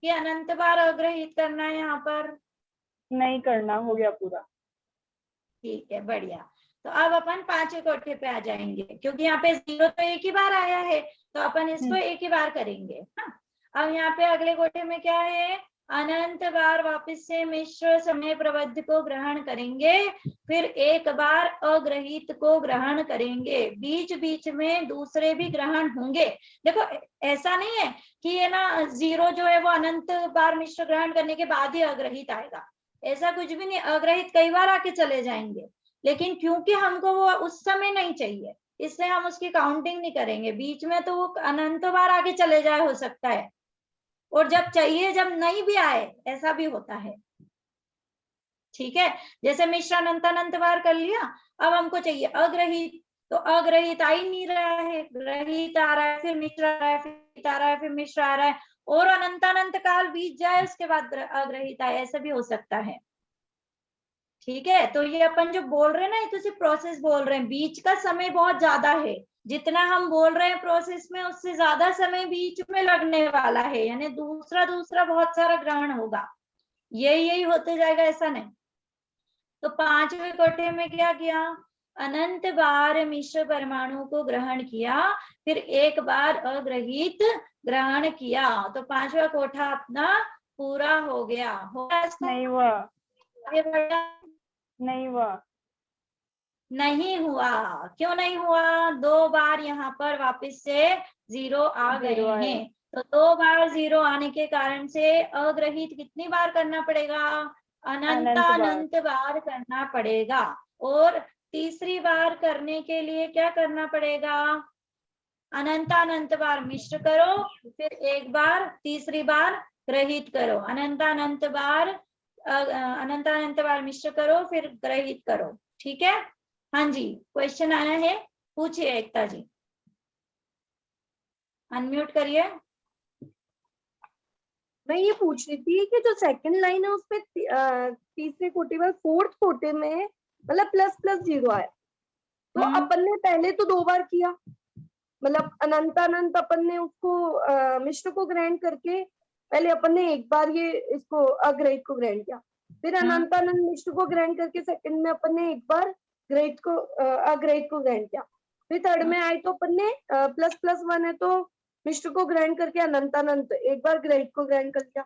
कि अनंत बार अग्रहित करना है यहाँ पर, नहीं करना, हो गया पूरा। ठीक है बढ़िया। तो अब अपन पांचवें कोठे पे आ जाएंगे, क्योंकि यहाँ पे 0 तो एक ही बार आया है, तो अपन इसको एक ही बार करेंगे। हाँ अब यहाँ पे अगले कोठे में क्या है, अनंत बार वापस से मिश्र समय प्रबंध को ग्रहण करेंगे, फिर एक बार अग्रहित को ग्रहण करेंगे, बीच बीच में दूसरे भी ग्रहण होंगे। देखो ऐसा नहीं है कि ये ना 0 जो है वो अनंत बार मिश्र ग्रहण करने के बाद ही अग्रहित आएगा, ऐसा कुछ भी नहीं, अग्रहित कई बार आके चले जाएंगे, लेकिन क्योंकि हमको वो उस समय नहीं चाहिए इसलिए हम उसकी काउंटिंग नहीं करेंगे, बीच में तो वो अनंत बार आगे चले जाए हो सकता है, और जब चाहिए जब नहीं भी आए ऐसा भी होता है, ठीक है। जैसे मिश्र अनंत बार कर लिया, अब हमको चाहिए अग्रहित, तो अग्रहित आ ही नहीं रहा है, ग्रहित आ रहा है, फिर मिश्र आ रहा है, फिर आ रहा है, फिर मिश्र आ रहा है, और अनंत काल बीत जाए उसके बाद अग्रहित आए, ऐसा भी हो सकता है, ठीक है। तो ये अपन जो बोल रहे हैं ना, ये तो सिर्फ प्रोसेस बोल रहे हैं, बीच का समय बहुत ज्यादा है, जितना हम बोल रहे हैं प्रोसेस में उससे ज्यादा समय बीच में लगने वाला है, यानी दूसरा बहुत सारा ग्रहण होगा, यही होते जाएगा, ऐसा नहीं। तो पांचवें कोठे में क्या किया, अनंत बार मिश्र परमाणु को ग्रहण किया, फिर एक बार अग्रहित ग्रहण किया, तो पांचवा कोठा अपना पूरा हो गया। नहीं हुआ, आगे बढ़ा, नहीं हुआ, नहीं हुआ, क्यों नहीं हुआ, 2 बार यहाँ पर वापस से 0 आ गए हैं, तो 2 बार 0 आने के कारण से अग्रहित कितनी बार करना पड़ेगा, अनंत बार करना पड़ेगा, और तीसरी बार करने के लिए क्या करना पड़ेगा, अनंत बार मिश्र करो, फिर एक बार तीसरी बार ग्रहित करो, अनंत बार मिश्र करो, फिर ग्रहित करो, ठीक है। हाँ जी क्वेश्चन आया है, पूछिए एकता जी, अनम्यूट करिए। मैं ये पूछ रही थी कि जो सेकंड लाइन है उसमें तीसरे कोटे में, फोर्थ कोटे में मतलब प्लस प्लस 0 आया, तो अपन ने पहले तो 2 बार किया, मतलब अनंत अपन ने उसको मिश्र को ग्रहण करके पहले अपन ने एक बार ये इसको अग्रहित को ग्रहण किया, फिर अनंत मिश्र को ग्रहण करके सेकंड में अपन ने एक बार ग्रहित को अग्रहित को ग्रहण किया, फिर थर्ड में आए तो अपन ने प्लस प्लस 1 है तो मिश्र को ग्रहण करके अनंत एक बार ग्रहित को ग्रहण कर लिया,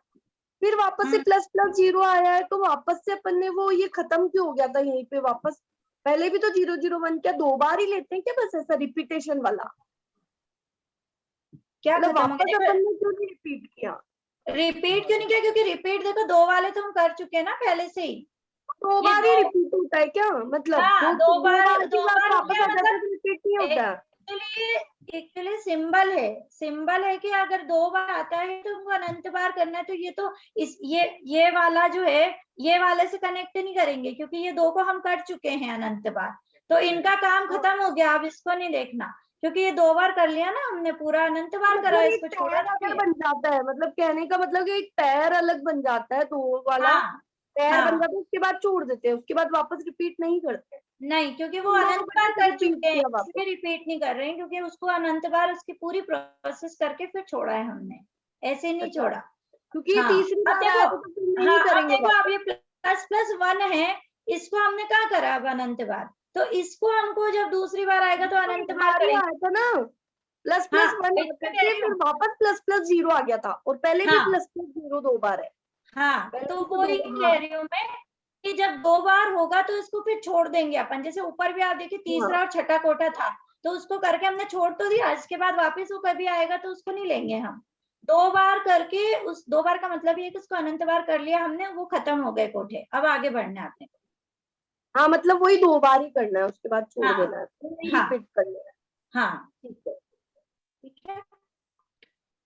फिर वापस से प्लस प्लस 0 आया है, तो वापस से अपन ने वो ये खत्म क्यों हो गया था यहीं पे वापस, पहले भी तो 0 0 1 क्या 2 बार ही लेते हैं क्या, बस ऐसा रिपीटेशन वाला, क्या मतलब खत्म हो वापस गया? अपन ने क्यों नहीं रिपीट किया, रिपीट क्यों नहीं किया, क्योंकि रिपीट देखो 2 वाले तो हम कर चुके हैं ना पहले से ही, 2 बार ही रिपीट होता है क्या, मतलब हाँ, 2 बार की बात वापस क्या आ जाता है मतलब, तो रिपीट नहीं होता, एक्चुअली सिंबल है कि अगर 2 बार आता है तो उनको अनंत बार करना है। तो ये तो ये वाला जो है ये वाले से कनेक्ट नहीं करेंगे, क्योंकि ये 2 को हम कर चुके हैं अनंत बार, तो इनका काम खत्म हो गया। अब इसको नहीं देखना, क्योंकि ये 2 बार कर लिया ना हमने, पूरा अनंत बार करा, मतलब इसको एक छोड़ा पैर नहीं। अलग बन जाता है, मतलब कहने का मतलब कि एक पैर अलग बन जाता है, 2 वाला हाँ पैर हाँ। बन जाता है, उसके बाद छोड़ देते हैं, उसके बाद वापस रिपीट नहीं करते। नहीं, क्योंकि वो इन दोनों अनंत को बार कर रिपीट चुके हैं, किया वापस। इसलिए रिपीट नहीं कर रहे हैं, क्योंकि उसको अनंत बार उसकी पूरी प्रोसेस करके फिर छोड़ा है हमने, ऐसे नहीं अच्छा, छोड़ा। क्योंकि ये हाँ तीसरी अब बार आया देखो, तो फिर नहीं हाँ अब करेंगे देखो, अब वापस। ये प्लस प्लस 1 है, इसको हमने क्या करा अब अनंत बार, तो इसको हमको जब दूसरी बार आएगा तो तो अनंत एक बार बार ही करेंगे। आया था ना, प्लस हाँ प्लस 1 इसमें कह करके रही फिर हूँ। वापस प्लस प्लस 0 आ गया था, और पहले भी हाँ प्लस प्लस 0 2 बार है। हाँ, पहले तो भी वो ही 2 कह रही हूँ मैं कि जब 2 बार होगा तो इसको फिर छोड़ देंगे अपन। जैसे ऊपर भी आप देखिए तीसरा और छठा कोटा था, तो उसको करके हमने छोड़ तो दिया, इसके बाद वापस वो कभी आएगा तो उसको नहीं लेंगे हम। 2 बार करके, उस 2 बार का मतलब ये है कि उसको अनंत बार कर लिया हमने, वो खत्म हो गए कोठे, अब आगे बढ़ना है आपने। हाँ, मतलब वही 2 बार ही करना है, उसके बाद छोड़ हाँ देना है, नहीं हाँ रिपीट करना है। हाँ ठीक है। ठीक है।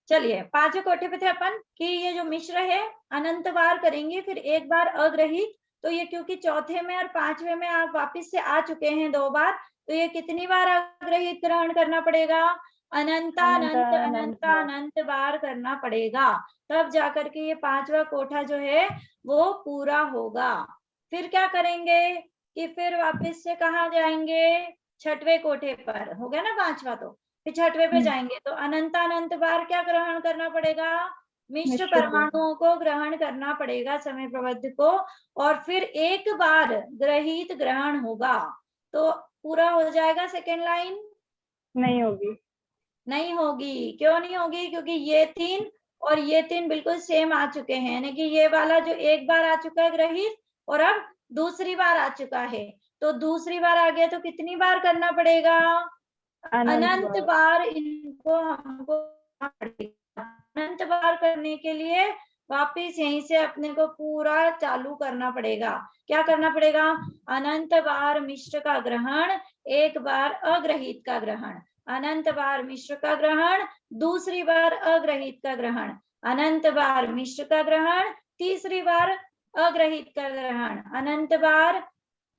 चलिए 5वें कोठे पे थे अपन कि ये जो मिश्र है अनंत बार करेंगे, फिर एक बार अग्रहित। तो ये क्योंकि चौथे में और 5वें में आप वापस से आ चुके हैं 2 बार, तो ये कितनी बार अग्रहित ग्रहण करना पड़ेगा? अनंत अनंत बार करना पड़ेगा, तब जाकर के ये 5वां कोठा जो है वो पूरा होगा। फिर क्या करेंगे कि फिर वापस से कहाँ जाएंगे? 6वें कोठे पर। हो गया ना 5वां, तो फिर 6वें पे जाएंगे तो अनंत बार क्या ग्रहण करना पड़ेगा? मिश्र परमाणुओं को ग्रहण करना पड़ेगा, समय प्रबंध को, और फिर एक बार ग्रहित ग्रहण होगा तो पूरा हो जाएगा। सेकेंड लाइन नहीं होगी। नहीं होगी। क्यों नहीं होगी? क्योंकि ये 3 और ये 3 बिल्कुल सेम आ चुके हैं, यानी कि ये वाला जो एक बार आ चुका है ग्रहित और अब दूसरी बार आ चुका है, तो दूसरी बार आ गया तो कितनी बार करना पड़ेगा? अनंत बार इनको हमको अनंत बार करने के लिए वापिस यहीं से अपने को पूरा चालू करना पड़ेगा। क्या करना पड़ेगा? अनंत बार मिश्र का ग्रहण, एक बार अग्रहित का ग्रहण, अनंत बार मिश्र का ग्रहण, दूसरी बार अग्रहित का ग्रहण, अनंत बार मिश्र का ग्रहण, तीसरी बार अग्रहित का ग्रहण, अनंत बार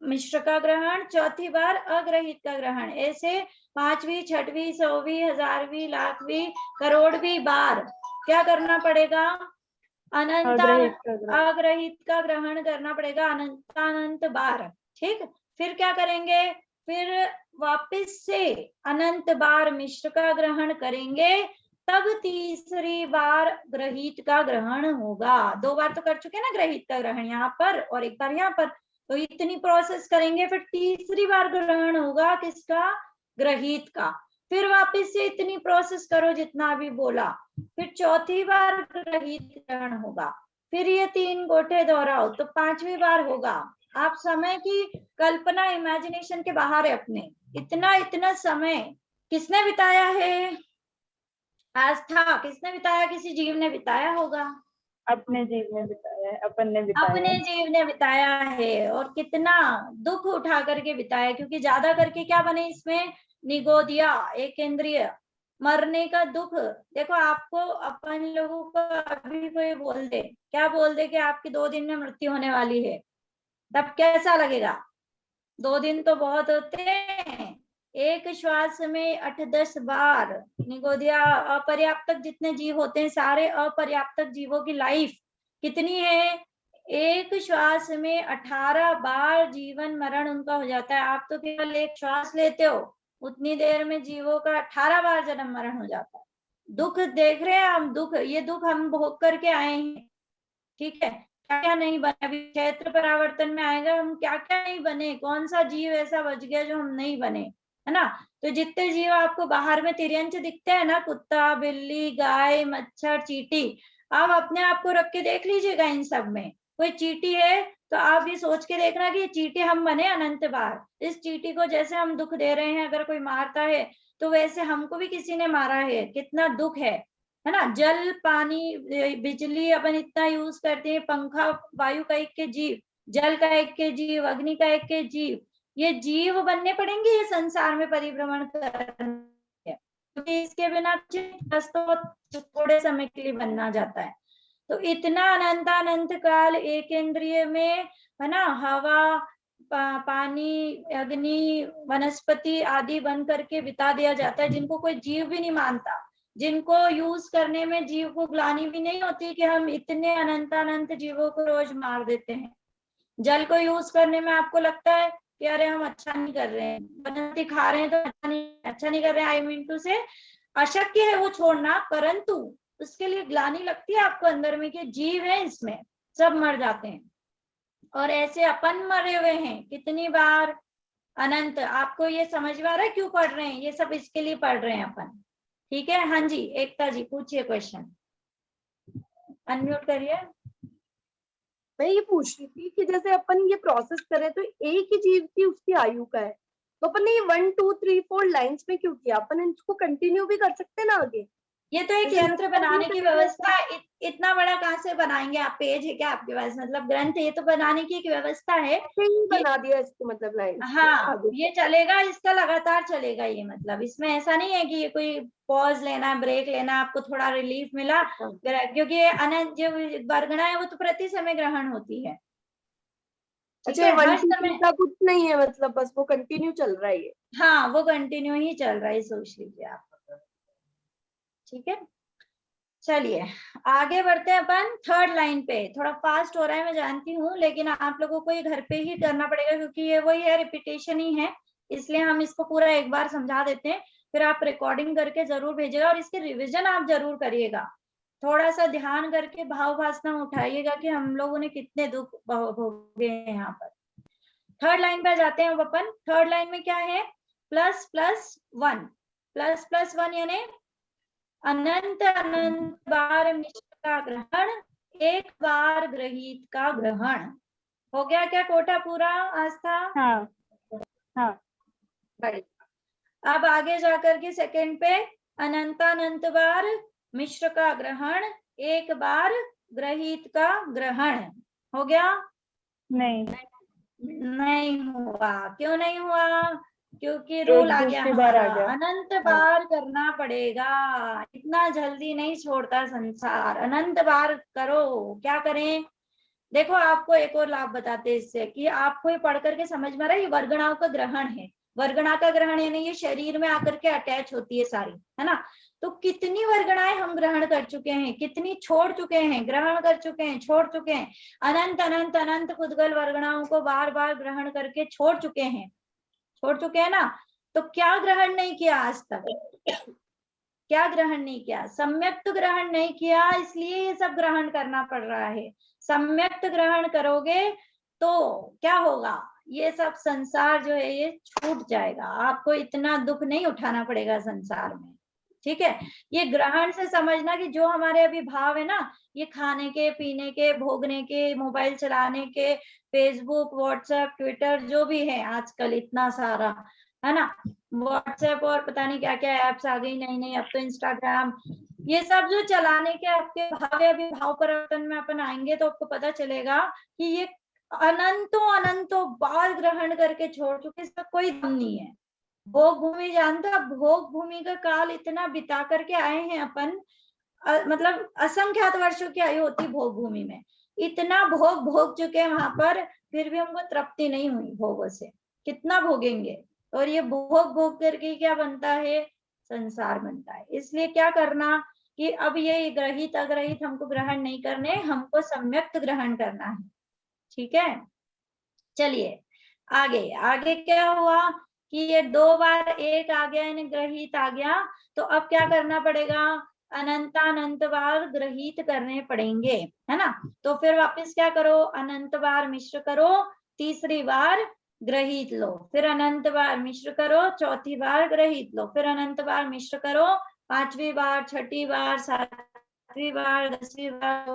मिश्र का ग्रहण, चौथी बार अग्रहित का ग्रहण। ऐसे 5वीं, 6वीं, 100वीं, 1000वीं, लाखवीं, करोड़वीं बार क्या करना पड़ेगा? अग्रहित का ग्रहण करना पड़ेगा, अनंत बार। ठीक, फिर क्या करेंगे? फिर वापस से अनंत बार मिश्र का ग्रहण करेंगे, तब तीसरी बार ग्रहित का ग्रहण होगा। 2 बार तो कर चुके ना ग्रहित का ग्रहण यहाँ पर और एक बार यहाँ पर, तो इतनी प्रोसेस करेंगे, फिर तीसरी बार ग्रहण होगा किसका? ग्रहित का। फिर वापस से इतनी प्रोसेस करो जितना अभी बोला, फिर चौथी बार ग्रहित ग्रहण होगा, फिर ये 3 कोठे दोहराओ तो 5वीं बार होगा। आप समय की कल्पना, इमेजिनेशन के बाहर है अपने। इतना समय किसने बिताया है? आस्था किसने बिताया? किसी जीव ने बिताया होगा। अपने जीव ने बिताया है, अपन ने बिताया अपने है। जीव ने बिताया है, और कितना दुख उठा करके बिताया, क्योंकि ज्यादा करके क्या बने इसमें? निगोदिया, एक इंद्रिय, मरने का दुख। देखो आपको अपन लोगों को अभी कोई बोल दे, क्या बोल दे कि आपकी 2 दिन में मृत्यु होने वाली है, तब कैसा लगेगा? 2 दिन तो बहुत होते हैं। एक श्वास में 8-10 बार निगोदिया, अपर्याप्तक जितने जीव होते हैं, सारे अपर्याप्तक जीवों की लाइफ कितनी है? एक श्वास में 18 बार जीवन मरण उनका हो जाता है। आप तो केवल एक श्वास लेते हो, उतनी देर में जीवों का 18 बार जन्म मरण हो जाता है। दुख देख रहे हैं हम, दुख, ये दुख हम भोग करके आए हैं। ठीक है, क्या क्या नहीं बने, अभी क्षेत्र परावर्तन में आएगा हम क्या क्या नहीं बने, कौन सा जीव ऐसा बच गया जो हम नहीं बने, है ना? तो जितने जीव आपको बाहर में तिर्यंच दिखते हैं ना, कुत्ता, बिल्ली, गाय, मच्छर, चींटी, आप अपने आप को रख के देख लीजिएगा। इन सब में कोई चींटी है तो आप ये सोच के देखना कि ये चींटी हम बने अनंत बार। इस चींटी को जैसे हम दुख दे रहे हैं, अगर कोई मारता है तो वैसे हमको भी किसी ने मारा है, कितना दुख है ना? जल, पानी, बिजली अपन इतना यूज करते हैं, पंखा, वायु का एक के जीव, जल का एक के जीव, अग्नि का एक के जीव, ये जीव बनने पड़ेंगे ये संसार में परिभ्रमण करने क्योंकि इसके बिना प्लस तो थोड़े समय के लिए बनना जाता है। तो इतना अनंत काल एक इंद्रिय में, है ना, हवा, पानी, अग्नि, वनस्पति आदि बन करके बिता दिया जाता है, जिनको कोई जीव भी नहीं मानता, जिनको यूज करने में जीव को ग्लानि भी नहीं होती कि हम इतने अनंत जीवों को रोज मार देते हैं। जल को यूज करने में आपको लगता है कि अरे हम अच्छा नहीं कर रहे हैं, वनस्पति खा रहे हैं तो अच्छा नहीं कर रहे हैं, आई मीन टू से अशक्य है वो छोड़ना, परंतु उसके लिए ग्लानि लगती है आपको अंदर में कि जीव है इसमें, सब मर जाते हैं। और ऐसे अपन मरे हुए हैं कितनी बार, अनंत। आपको ये समझ में आ रहा है क्यों पढ़ रहे हैं? ये सब इसके लिए पढ़ रहे हैं अपन, ठीक है। हाँ जी, एकता जी पूछिए क्वेश्चन, अनम्यूट करिए। मैं ये पूछ रही थी कि जैसे अपन ये प्रोसेस करें तो एक ही जीव की उसकी आयु का है, तो अपन ने ये 1 2 3 4 लाइंस में क्यों किया? अपन इसको कंटिन्यू भी कर सकते हैं ना आगे। ये तो एक यंत्र बनाने की व्यवस्था, इतना बड़ा कहाँ से बनाएंगे आप? पेज है क्या आपके पास, मतलब ग्रंथ? ये तो बनाने की एक व्यवस्था है, बना दिया इसको, मतलब लाइन। हाँ ये चलेगा, इसका लगातार चलेगा ये, मतलब इसमें ऐसा नहीं है कि ये कोई पॉज लेना, ब्रेक लेना, आपको थोड़ा रिलीफ मिला, क्योंकि अनंत जो वर्गणा है वो तो प्रति समय ग्रहण होती है। अच्छा, हर समय का कुछ नहीं है, मतलब बस वो कंटिन्यू चल रहा है ये। हाँ वो कंटिन्यू ही चल रहा है, सोच लीजिए आप, ठीक है। चलिए आगे बढ़ते हैं अपन थर्ड लाइन पे। थोड़ा फास्ट हो रहा है मैं जानती हूँ, लेकिन आप लोगों को ये घर पे ही करना पड़ेगा क्योंकि ये वही है, रिपीटेशन ही है, इसलिए हम इसको पूरा एक बार समझा देते हैं, फिर आप रिकॉर्डिंग करके जरूर भेजिएगा और इसके रिविजन आप जरूर करिएगा। थोड़ा सा ध्यान करके भाव भासना उठाइएगा कि हम लोगों ने कितने दुख भोगे हैं यहाँ पर। थर्ड लाइन पर जाते हैं अब अपन। थर्ड लाइन में क्या है? Plus plus one, plus plus one यानी अनंत बार मिश्र का ग्रहण, एक बार ग्रहित का ग्रहण। हो गया क्या कोटा पूरा आस्था? हाँ हाँ। अब आगे जाकर के सेकंड पे, अनंत बार मिश्र का ग्रहण, एक बार ग्रहित का ग्रहण। हो गया? नहीं हुआ। क्यों नहीं हुआ? क्योंकि रूल आ गया हमारा, अनंत बार करना पड़ेगा, इतना जल्दी नहीं छोड़ता संसार, अनंत बार करो। क्या करें? देखो आपको एक और लाभ बताते हैं इससे कि आपको ये पढ़ करके समझ में आ रहा है, ये वर्गणाओं का ग्रहण है। वर्गणा का ग्रहण यानी ये शरीर में आकर के अटैच होती है सारी, है ना। तो कितनी वर्गणाएं हम ग्रहण कर चुके हैं, कितनी छोड़ चुके हैं, ग्रहण कर चुके हैं, छोड़ चुके हैं। अनंत अनंत अनंत पुद्गल वर्गणाओं को बार बार ग्रहण करके छोड़ चुके हैं ना। तो क्या ग्रहण नहीं किया आज तक? क्या ग्रहण नहीं किया? सम्यक ग्रहण नहीं किया, इसलिए ये सब ग्रहण करना पड़ रहा है। सम्यक ग्रहण करोगे तो क्या होगा? ये सब संसार जो है ये छूट जाएगा, आपको इतना दुख नहीं उठाना पड़ेगा संसार में, ठीक है। ये ग्रहण से समझना कि जो हमारे अभी भाव है ना, ये खाने के, पीने के, भोगने के, मोबाइल चलाने के, फेसबुक, व्हाट्सएप, ट्विटर, जो भी है आजकल इतना सारा, है ना, व्हाट्सएप और पता नहीं क्या क्या एप्स आ गई, नहीं अब तो इंस्टाग्राम, ये सब जो चलाने के आपके भाव है, अभी भाव परिवर्तन में अपन आएंगे तो आपको पता चलेगा कि ये अनंतों बार ग्रहण करके छोड़ चुके, इसका कोई दम नहीं है। भोग भूमि जानता, भोग भूमि का काल इतना बिता करके आए हैं अपन, मतलब असंख्यात वर्षों की आयु होती भोग भूमि में, इतना भोग भोग चुके हैं वहां पर, फिर भी हमको तृप्ति नहीं हुई भोगों से। कितना भोगेंगे? और ये भोग भोग करके क्या बनता है? संसार बनता है। इसलिए क्या करना कि अब ये ग्रहित अग्रहित हमको ग्रहण नहीं करने, हमको सम्यक ग्रहण करना है, ठीक है। चलिए आगे आगे क्या हुआ कि ये 2 बार एक आ गया यानी ग्रहित आ गया, तो अब क्या करना पड़ेगा? अनंत बार ग्रहित करने पड़ेंगे, है ना। तो फिर वापस क्या करो? अनंत बार मिश्र करो, तीसरी बार ग्रहित लो, फिर अनंत बार मिश्र करो, चौथी बार ग्रहित लो, फिर अनंत बार मिश्र करो, 5वीं बार, 6ठी बार, 7वीं बार, 10वीं बार,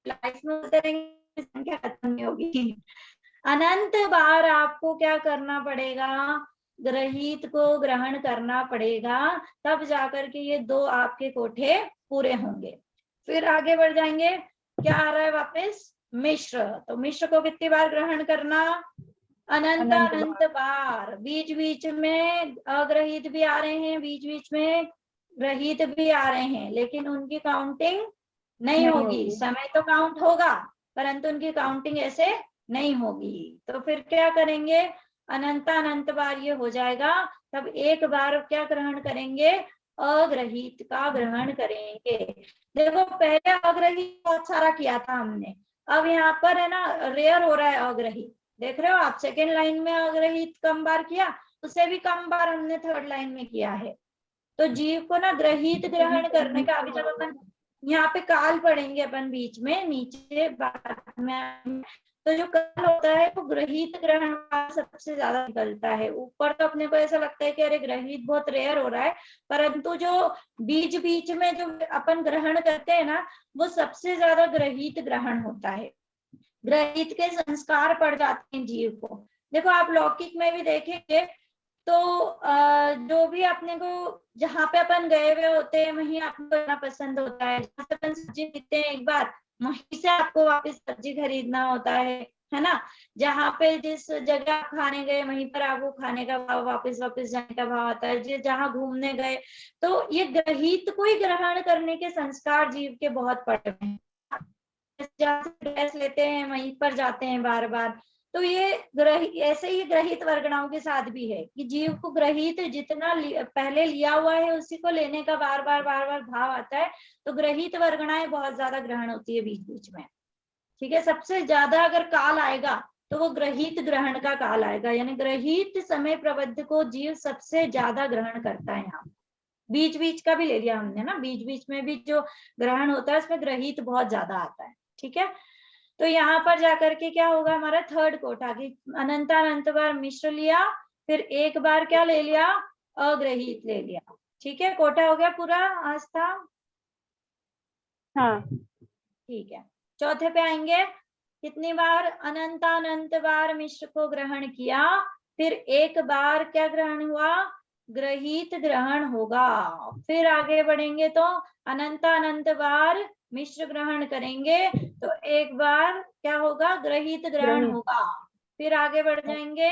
लाइफ में उतरेंगे संख्या खत्म नहीं होगी। अनंत बार आपको क्या करना पड़ेगा? ग्रहित को ग्रहण करना पड़ेगा, तब जाकर के ये 2 आपके कोठे पूरे होंगे। फिर आगे बढ़ जाएंगे, क्या आ रहा है वापस? मिश्र। तो मिश्र को कितनी बार ग्रहण करना? अनंत अनंत अनंत बार, बीच बीच में अग्रहित भी आ रहे हैं, बीच बीच में ग्रहित भी आ रहे हैं, लेकिन उनकी काउंटिंग नहीं होगी। समय तो काउंट होगा परंतु उनकी काउंटिंग ऐसे नहीं होगी। तो फिर क्या करेंगे, अनंत अनंत बार ये हो जाएगा, तब एक बार क्या ग्रहण करेंगे, अग्रहित का ग्रहण करेंगे। देखो पहले अग्रहित बहुत सारा किया था हमने, अब यहाँ पर है ना रेयर हो रहा है अग्रहित। देख रहे हो आप, सेकेंड लाइन में अग्रहित कम बार किया, उससे भी कम बार हमने थर्ड लाइन में किया है। तो जीव को ना ग्रहित ग्रहण करने का, अभी जब अपन यहाँ पे काल पढ़ेंगे अपन बीच में नीचे बाद में, तो जो काल होता है वो ग्रहित ग्रहण सबसे ज्यादा निकलता है। ऊपर तो अपने को ऐसा लगता है कि अरे ग्रहित बहुत रेयर हो रहा है, परंतु जो बीच बीच में जो अपन ग्रहण करते हैं ना, वो सबसे ज्यादा ग्रहित ग्रहण होता है। ग्रहित के संस्कार पड़ जाते हैं जीव को। देखो आप लौकिक में भी देखेंगे तो जो भी अपने को जहाँ पे अपन गए हुए होते हैं वहीं आपको करना पसंद होता है। जहाँ से अपन सब्जी खरीदते हैं एक बार, वहीं से आपको वापस सब्जी खरीदना होता है ना। जहाँ पे जिस जगह आप खाने गए वहीं पर आपको खाने का भाव, वापस जाने का भाव आता है। जहाँ घूमने गए, तो ये ग्रहित को ही ग्रहण करने के संस्कार जीव के बहुत पड़े हैं। जहाँ से ड्रेस लेते हैं वहीं पर जाते हैं बार बार। तो ये ऐसे ही ग्रहित वर्गणाओं के साथ भी है कि जीव को ग्रहित जितना पहले लिया हुआ है उसी को लेने का बार बार भाव आता है। तो ग्रहित वर्गणाएं बहुत ज्यादा ग्रहण होती है बीच बीच में। ठीक है, सबसे ज्यादा अगर काल आएगा तो वो ग्रहित ग्रहण का काल आएगा, यानी ग्रहित समय प्रबंध को जीव सबसे ज्यादा ग्रहण करता है। यहाँ बीच बीच का भी ले लिया हमने ना, बीच बीच में भी जो ग्रहण होता है उसमें ग्रहित बहुत ज्यादा आता है। ठीक है, तो यहाँ पर जाकर के क्या होगा, हमारा थर्ड कोटा की अनंत अनंत बार मिश्र लिया, फिर एक बार क्या ले लिया, अग्रहित ले लिया। ठीक है, कोटा हो गया पूरा आस्था। हाँ ठीक है, चौथे पे आएंगे। कितनी बार अनंत अनंत बार मिश्र को ग्रहण किया, फिर एक बार क्या ग्रहण हुआ, ग्रहित ग्रहण होगा। फिर आगे बढ़ेंगे तो अनंत अनंत बार मिश्र ग्रहण करेंगे तो एक बार क्या होगा, ग्रहित ग्रहण होगा। फिर आगे बढ़ जाएंगे,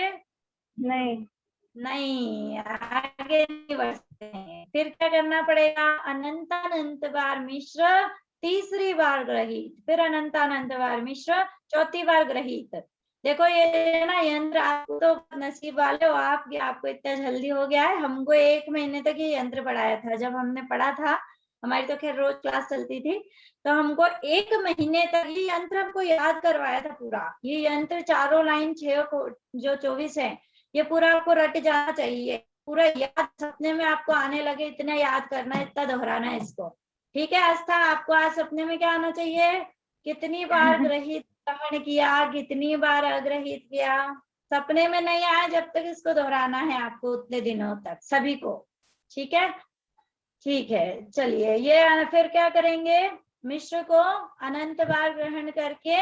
नहीं आगे नहीं बढ़ सकते हैं। फिर क्या करना पड़ेगा, अनंत अनंत बार मिश्र, तीसरी बार ग्रहित, फिर अनंत अनंत बार मिश्र, चौथी बार ग्रहित। देखो ये ना यंत्र, आपको तो नसीब वाले हो आप कि आपको इतना जल्दी हो गया है। हमको 1 महीने तक ये यंत्र पढ़ाया था। जब हमने पढ़ा था, हमारी तो खैर रोज क्लास चलती थी, तो हमको 1 महीने तक ये यंत्र हमको याद करवाया था पूरा। ये यंत्र चारों लाइन 6 को जो 24 है, ये पूरा आपको रट जाना चाहिए, पूरा याद सपने में आपको आने लगे, इतना याद करना है, इतना दोहराना है इसको। ठीक है आस्था, आपको आज सपने में क्या आना चाहिए, कितनी बार ग्रहित ग्रहण किया, कितनी बार अग्रहित किया। सपने में नहीं आया जब तक इसको दोहराना है आपको उतने दिनों तक सभी को। ठीक है, ठीक है, चलिए ये फिर क्या करेंगे, मिश्र को अनंत बार ग्रहण करके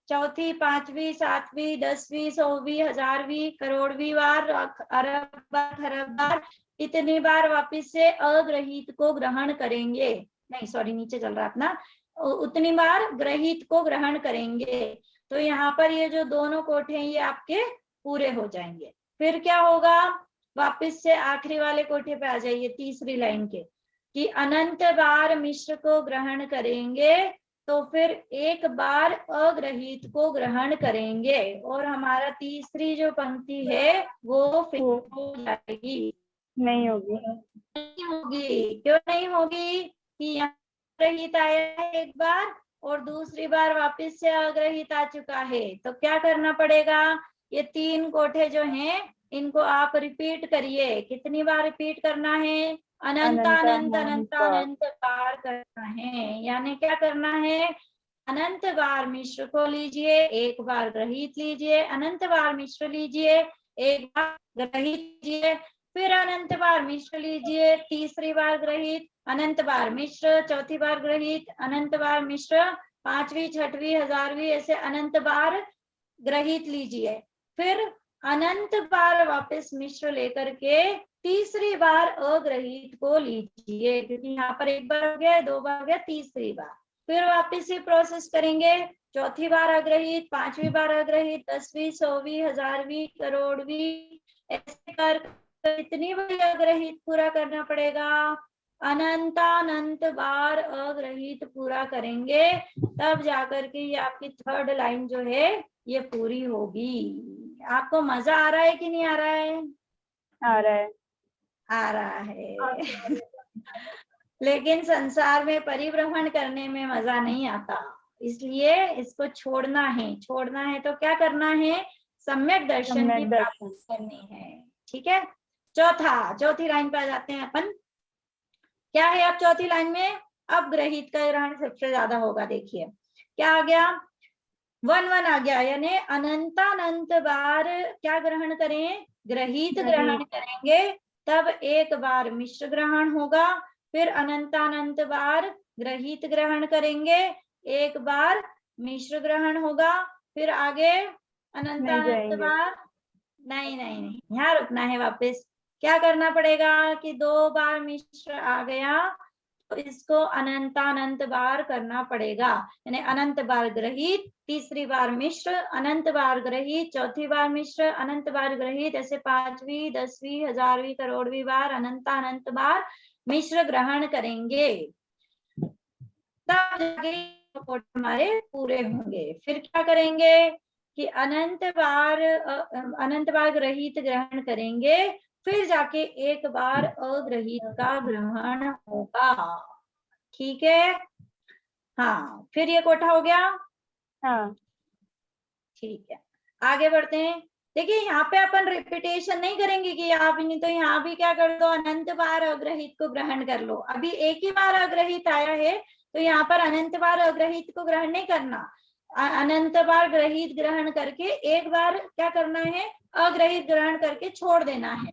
चौथी, पांचवी, सातवीं, 10वीं, 100वीं, 1000वीं, करोड़वीं बार, अरब बार, खरब बार, इतनी बार वापिस से अग्रहित को ग्रहण करेंगे। नहीं सॉरी, नीचे चल रहा है अपना, उतनी बार ग्रहित को ग्रहण करेंगे। तो यहाँ पर ये जो दोनों कोठे हैं ये आपके पूरे हो जाएंगे। फिर क्या होगा, वापिस से आखिरी वाले कोठे पे आ जाइए, तीसरी लाइन के, कि अनंत बार मिश्र को ग्रहण करेंगे तो फिर एक बार अग्रहित को ग्रहण करेंगे, और हमारा तीसरी जो पंक्ति है वो फिर हो जाएगी। नहीं होगी, नहीं होगी, क्यों नहीं होगी, कि यहाँ अग्रहित आया है एक बार और दूसरी बार वापस से अग्रहित आ चुका है। तो क्या करना पड़ेगा, ये 3 कोठे जो हैं इनको आप रिपीट करिए। कितनी बार रिपीट करना है, अनंत अनंत अनंत अनंत बार करना है। यानी क्या करना है, अनंत बार मिश्र को लीजिए, एक बार ग्रहित लीजिए, अनंत बार मिश्र लीजिए, एक बार ग्रहित लीजिए, फिर अनंत बार मिश्र लीजिए, तीसरी बार ग्रहित, अनंत बार मिश्र, चौथी बार ग्रहित, अनंत बार मिश्र, 5वीं, 6वीं, 1000वीं ऐसे अनंत बार ग्रहित लीजिए। फिर अनंत बार वापस मिश्र लेकर के तीसरी बार अग्रहित को लीजिए, क्योंकि यहाँ पर एक बार हो गया, 2 बार हो गया, तीसरी बार। फिर वापस से प्रोसेस करेंगे, चौथी बार अग्रहित, पांचवी बार अग्रहित, 10वीं, 100वीं, 1000वीं, करोड़वीं, ऐसे कर इतनी बड़ी अग्रहित पूरा करना पड़ेगा। अनंतानंत बार अग्रहित पूरा करेंगे, तब जाकर के ये आपकी थर्ड लाइन जो है ये पूरी होगी। आपको मजा आ रहा है कि नहीं आ रहा है? आ रहा है। आ रहा है। लेकिन संसार में परिभ्रमण करने में मजा नहीं आता, इसलिए इसको छोड़ना है। छोड़ना है तो क्या करना है? सम्यक दर्शन की सम्यक प्राप्ति दर्शन। करनी है। ठीक है, चौथी लाइन पे आ जाते हैं अपन। क्या है अब चौथी लाइन में? अब ग्रहित का ग्रहण सबसे ज्यादा होगा। देखिए क्या आ गया, 1 आ गया, यानी अनंतानंत बार क्या ग्रहण करें? ग्रहित ग्रहण करेंगे, तब एक बार मिश्र ग्रहण होगा, फिर अनंतानंत बार ग्रहित ग्रहण करेंगे, एक बार मिश्र ग्रहण होगा, फिर आगे अनंतानंत बार नहीं, यहाँ रुकना है। वापस क्या करना पड़ेगा कि 2 बार मिश्र आ गया तो इसको अनंतानंत बार करना पड़ेगा, यानी अनंत बार ग्रहित, तीसरी बार मिश्र, अनंत बार ग्रहित, चौथी बार मिश्र, अनंत बार ग्रहित, ऐसे 5वीं, 10वीं, 1000वीं, करोड़वीं बार अनंतानंत बार मिश्र ग्रहण करेंगे, तब जाके हमारे पूरे होंगे। फिर क्या करेंगे कि अनंत बार ग्रहित ग्रहण करेंगे, फिर जाके एक बार अग्रहित का ग्रहण होगा। ठीक है, हाँ, फिर ये कोठा हो गया। हाँ ठीक है, आगे बढ़ते हैं। देखिए यहाँ पे अपन रिपीटेशन नहीं करेंगे कि आप नहीं, तो यहाँ भी क्या कर दो, अनंत बार अग्रहित को ग्रहण कर लो। अभी एक ही बार अग्रहित आया है, तो यहाँ पर अनंत बार अग्रहित को ग्रहण नहीं करना, अनंत बार ग्रहित ग्रहण करके एक बार क्या करना है, अग्रहित ग्रहण करके छोड़ देना है।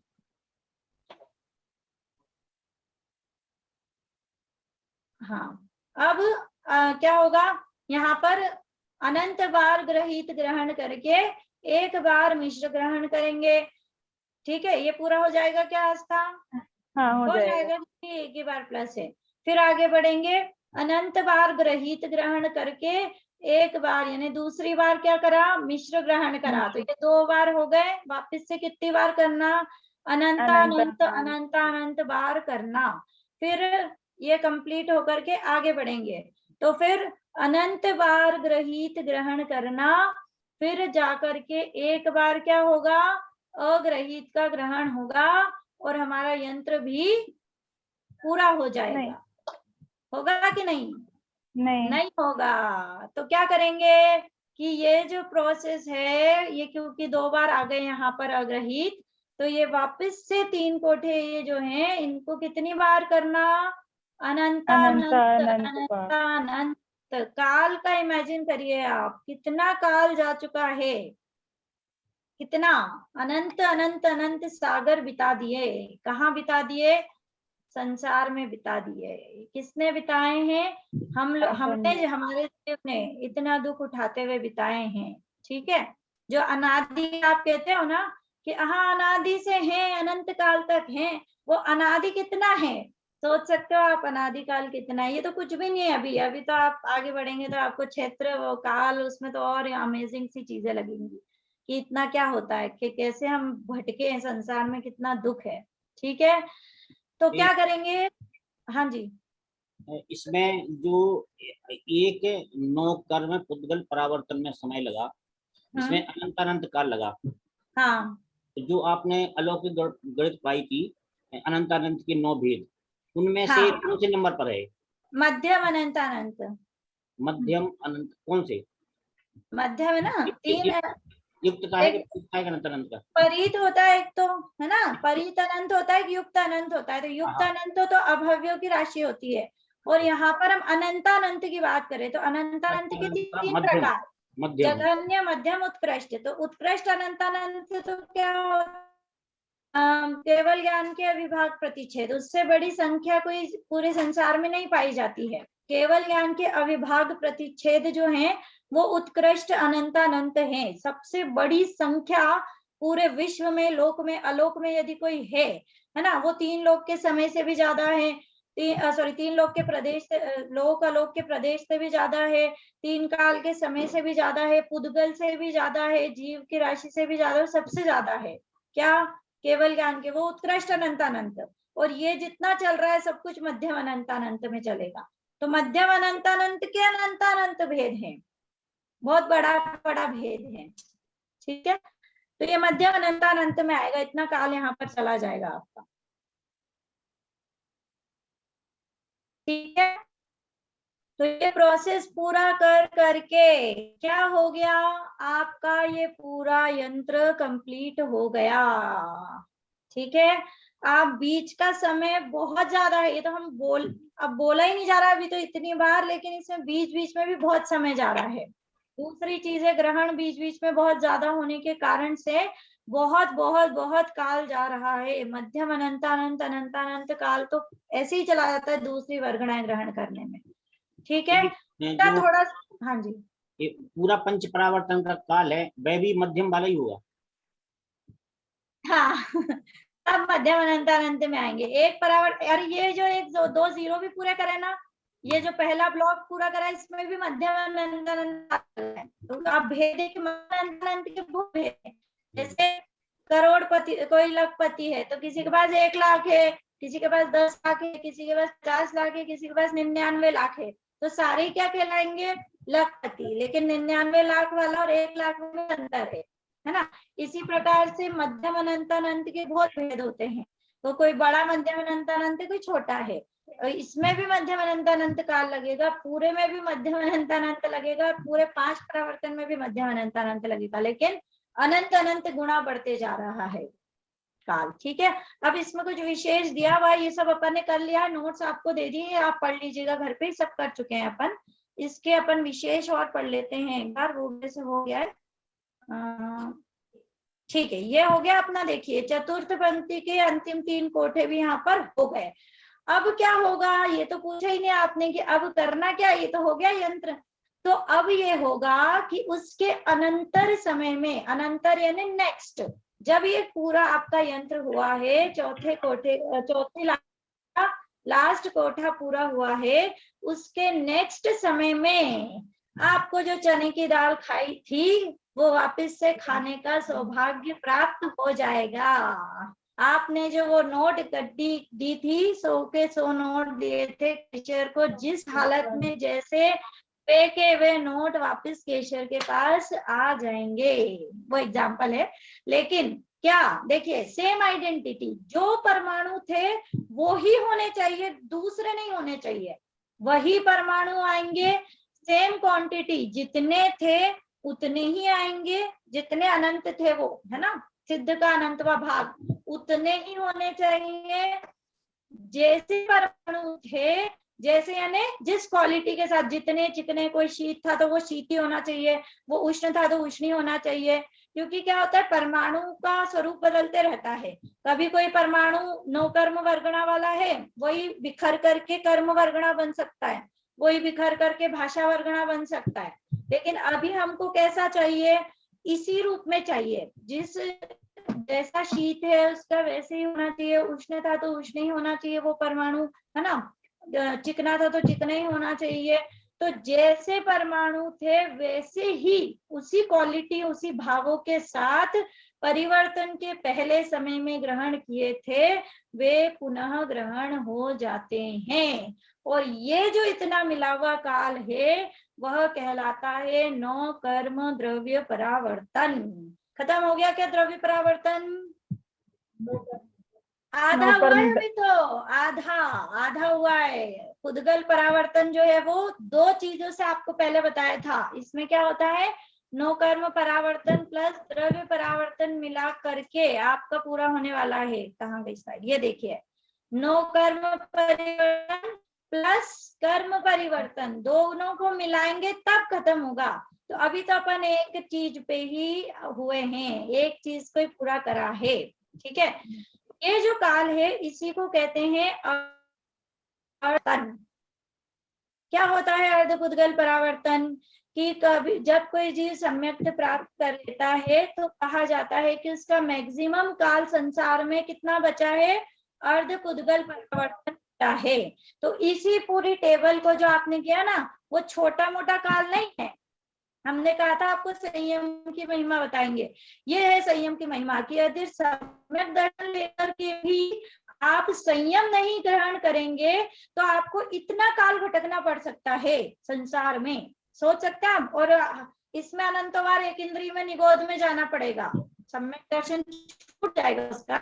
हाँ, अब क्या होगा, यहाँ पर अनंत बार ग्रहित ग्रहण करके एक बार मिश्र ग्रहण करेंगे। ठीक है, ये पूरा हो जाएगा क्या आस्था? हाँ हो जाएगा। एक ही बार प्लस है। फिर आगे बढ़ेंगे, अनंत बार ग्रहित ग्रहण करके एक बार, यानी दूसरी बार क्या करा, मिश्र ग्रहण करा, तो ये 2 बार हो गए। वापस से कितनी बार करना, अनंतानंत अनंतानंत बार करना। फिर ये कंप्लीट होकर के आगे बढ़ेंगे, तो फिर अनंत बार ग्रहित ग्रहण करना, फिर जाकर के एक बार क्या होगा, अग्रहित का ग्रहण होगा, और हमारा यंत्र भी पूरा हो जाएगा। होगा कि नहीं? नहीं होगा। तो क्या करेंगे कि ये जो प्रोसेस है, ये क्योंकि 2 बार आ गए यहाँ पर अग्रहित, तो ये वापस से 3 कोठे ये जो हैं, इनको कितनी बार करना, अनंतानंत अनंतानंत। काल का इमेजिन करिए आप, कितना काल जा चुका है, कितना अनंत अनंत अनंत सागर बिता दिए। कहाँ बिता दिए? संसार में बिता दिए। किसने बिताए हैं? हमने, हमारे जीव ने इतना दुख उठाते हुए बिताए हैं। ठीक है, जो अनादि आप कहते हो ना कि हाँ अनादि से हैं, अनंत काल तक हैं, वो अनादि कितना है? सोच सकते हो आप अनादि काल कितना है? ये तो कुछ भी नहीं है। अभी तो आप आगे बढ़ेंगे तो आपको क्षेत्र, वो काल, उसमें तो और अमेजिंग सी चीजें लगेंगी कि इतना क्या होता है, कि कैसे हम भटके हैं संसार में, कितना दुख है। ठीक है, तो क्या करेंगे? हाँ जी, इसमें जो एक 9 कर्म पुद्गल परावर्तन में समय लगा, इसमें अनंत अनंत काल लगा। हाँ, जो आपने अलौकिक गणित पाई थी, अनंत अनंत के 9 भेद, उनमें से कौन से नंबर पर है? मध्यम अनंत अनंत। मध्यम अनंत कौन से? मध्यम है ना, 3 है। युक्त का है कि अनंत अनंत का? परित होता है एक, तो है ना, परित अनंत होता है, युक्त अनंत होता है। तो युक्त अनंत तो अभव्यों की राशि होती है, और यहाँ पर हम अनंतानंत की बात करें तो अनंतानंत के 3 प्रकार, जघन्य, मध्यम, उत्कृष्ट। तो उत्कृष्ट अनंतानंत तो क्या, केवल ज्ञान के अविभाग प्रतिच्छेद, उससे बड़ी संख्या कोई पूरे संसार में नहीं पाई जाती है। केवल ज्ञान के अविभाग प्रतिच्छेद जो हैं वो उत्कृष्ट अनंतानंत हैं। सबसे बड़ी संख्या पूरे विश्व में, लोक में, अलोक में यदि कोई है ना, वो 3 लोक के समय से भी ज्यादा है, तीन लोक के प्रदेश से, लोक आलोक के प्रदेश से भी ज्यादा है, तीन काल के समय से भी ज्यादा है, पुद्गल से भी ज्यादा है, जीव की राशि से भी ज्यादा, सबसे ज्यादा है। क्या? केवल ज्ञान के, वो उत्कृष्ट अनंतानंत। और ये जितना चल रहा है सब कुछ मध्यम अनंतानंत में चलेगा। तो मध्यम अनंतानंत के अनंतानंत भेद है, बहुत बड़ा बड़ा भेद है। ठीक है, तो ये मध्यम अनंतानंत में आएगा, इतना काल यहाँ पर चला जाएगा आपका। ठीक है, तो ये प्रोसेस पूरा कर करके क्या हो गया, आपका ये पूरा यंत्र कंप्लीट हो गया। ठीक है, आप बीच का समय बहुत ज्यादा है, ये तो हम अब बोला ही नहीं जा रहा अभी तो इतनी बार, लेकिन इसमें बीच बीच में भी बहुत समय जा रहा है। दूसरी चीज है, ग्रहण बीच बीच में बहुत ज्यादा होने के कारण से बहुत बहुत बहुत काल जा रहा है। मध्यम अनंतानंत अनंतानंत काल तो ऐसे ही चला जाता है दूसरी वर्गणाएं ग्रहण करने में। ठीक है, जो थोड़ा, हाँ जी, ये पूरा पंच परावर्तन का काल है वह भी मध्यम वाला ही होगा। हाँ अब मध्यम अनंतानंत में आएंगे। एक परावर्तन, अरे ये जो एक दो जीरो भी पूरे करे ना, ये जो पहला ब्लॉक पूरा करा इसमें भी मध्यम अनंतानंत है। तो आप भेद है कि अनंत के बहुत भेद है। जैसे करोड़पति, कोई लखपति है तो किसी के पास 1 लाख है, किसी के पास 10 लाख है, किसी के पास 50 लाख है, किसी के पास 99 लाख है। तो सारे क्या कहलाएंगे? लखपति। लेकिन 99 लाख वाला और 1 लाख में अंतर है ना। इसी प्रकार से मध्यम अनंतानंत के बहुत भेद होते हैं। तो कोई बड़ा मध्यम अनंतानंत है, कोई छोटा है। इसमें भी मध्यम अनंतानंत काल लगेगा, पूरे में भी मध्यम अनंतानंत लगेगा, पूरे 5 परावर्तन में भी मध्यम अनंतानंत लगेगा। लेकिन अनंत अनंत गुणा बढ़ते जा रहा है काल। ठीक है, अब इसमें कुछ विशेष दिया हुआ, ये सब अपन ने कर लिया, नोट्स आपको दे दिए, आप पढ़ लीजिएगा घर पे, सब कर चुके हैं अपन। इसके अपन विशेष और पढ़ लेते हैं एक बार, वो जैसे हो गया है। ठीक है, ये हो गया अपना। देखिए चतुर्थ पंक्ति के अंतिम 3 कोठे भी यहाँ पर हो गए। अब क्या होगा, ये तो पूछा ही नहीं आपने कि अब करना क्या, ये तो हो गया यंत्र। तो अब ये होगा कि उसके अनंतर समय में, अनंतर यानी नेक्स्ट, जब ये पूरा आपका यंत्र हुआ है, चौथे लास्ट कोठा पूरा हुआ है, उसके नेक्स्ट समय में आपको जो चने की दाल खाई थी वो वापस से खाने का सौभाग्य प्राप्त हो जाएगा। आपने जो वो नोट दी थी, 100 के 100 नोट दिए थे केशर को, जिस हालत में जैसे फेंके वे नोट वापस केशर के पास आ जाएंगे, वो एग्जाम्पल है। लेकिन क्या, देखिए सेम आइडेंटिटी, जो परमाणु थे वो ही होने चाहिए, दूसरे नहीं होने चाहिए। वही परमाणु आएंगे, सेम क्वांटिटी, जितने थे उतने ही आएंगे, जितने अनंत थे वो, है ना, सिद्ध का अनंतवा भाग उतने ही होने चाहिए। जैसे परमाणु थे, जैसे यानी जिस क्वालिटी के साथ, जितने चिकने, कोई शीत था तो वो शीत ही होना चाहिए, वो उष्ण था तो उष्ण ही होना चाहिए। क्योंकि क्या होता है, परमाणु का स्वरूप बदलते रहता है। कभी कोई परमाणु 9 कर्म वर्गणा वाला है, वही बिखर करके कर्म वर्गणा बन सकता है, वही बिखर करके भाषा वर्गणा बन सकता है। लेकिन अभी हमको कैसा चाहिए, इसी रूप में चाहिए, जिस जैसा शीत है उसका वैसे ही होना चाहिए, उष्ण था तो उष्ण ही होना चाहिए वो परमाणु, है ना, चिकना था तो चिकना ही होना चाहिए। तो जैसे परमाणु थे वैसे ही, उसी क्वालिटी, उसी भावों के साथ परिवर्तन के पहले समय में ग्रहण किए थे, वे पुनः ग्रहण हो जाते हैं। और ये जो इतना मिला हुआ काल है वह कहलाता है 9 कर्म द्रव्य परावर्तन। खत्म हो गया क्या द्रव्य परावर्तन? आधा हुआ है अभी तो, आधा हुआ है। पुद्गल परावर्तन जो है वो 2 चीजों से आपको पहले बताया था। इसमें क्या होता है, 9 कर्म परावर्तन प्लस द्रव्य परावर्तन मिला करके आपका पूरा होने वाला है। कहाँ गई स्लाइड, ये देखिए, 9 कर्म परिवर्तन प्लस कर्म परिवर्तन, दोनों को मिलाएंगे तब खत्म होगा। तो अभी तो अपन एक चीज पे ही हुए हैं, एक चीज को ही पूरा करा है। ठीक है, ये जो काल है इसी को कहते हैं अर्धपरावर्तन। क्या होता है अर्धपुद्गल परावर्तन? कि कभी जब कोई जीव सम्यक प्राप्त कर लेता है तो कहा जाता है कि उसका मैक्सिमम काल संसार में कितना बचा है, अर्धपुद्गल परावर्तन सकता है। तो इसी पूरी टेबल को जो आपने किया ना, वो छोटा मोटा काल नहीं है। हमने कहा था आपको संयम की महिमा बताएंगे, ये है संयम की महिमा कि यदि सम्यक दर्शन लेकर के भी आप संयम नहीं ग्रहण करेंगे तो आपको इतना काल भटकना पड़ सकता है संसार में, सोच सकते हैं आप। और इसमें अनंतवार एक इंद्रिय में निगोद में जाना पड़ेगा, सम्यक दर्शन छूट जाएगा उसका,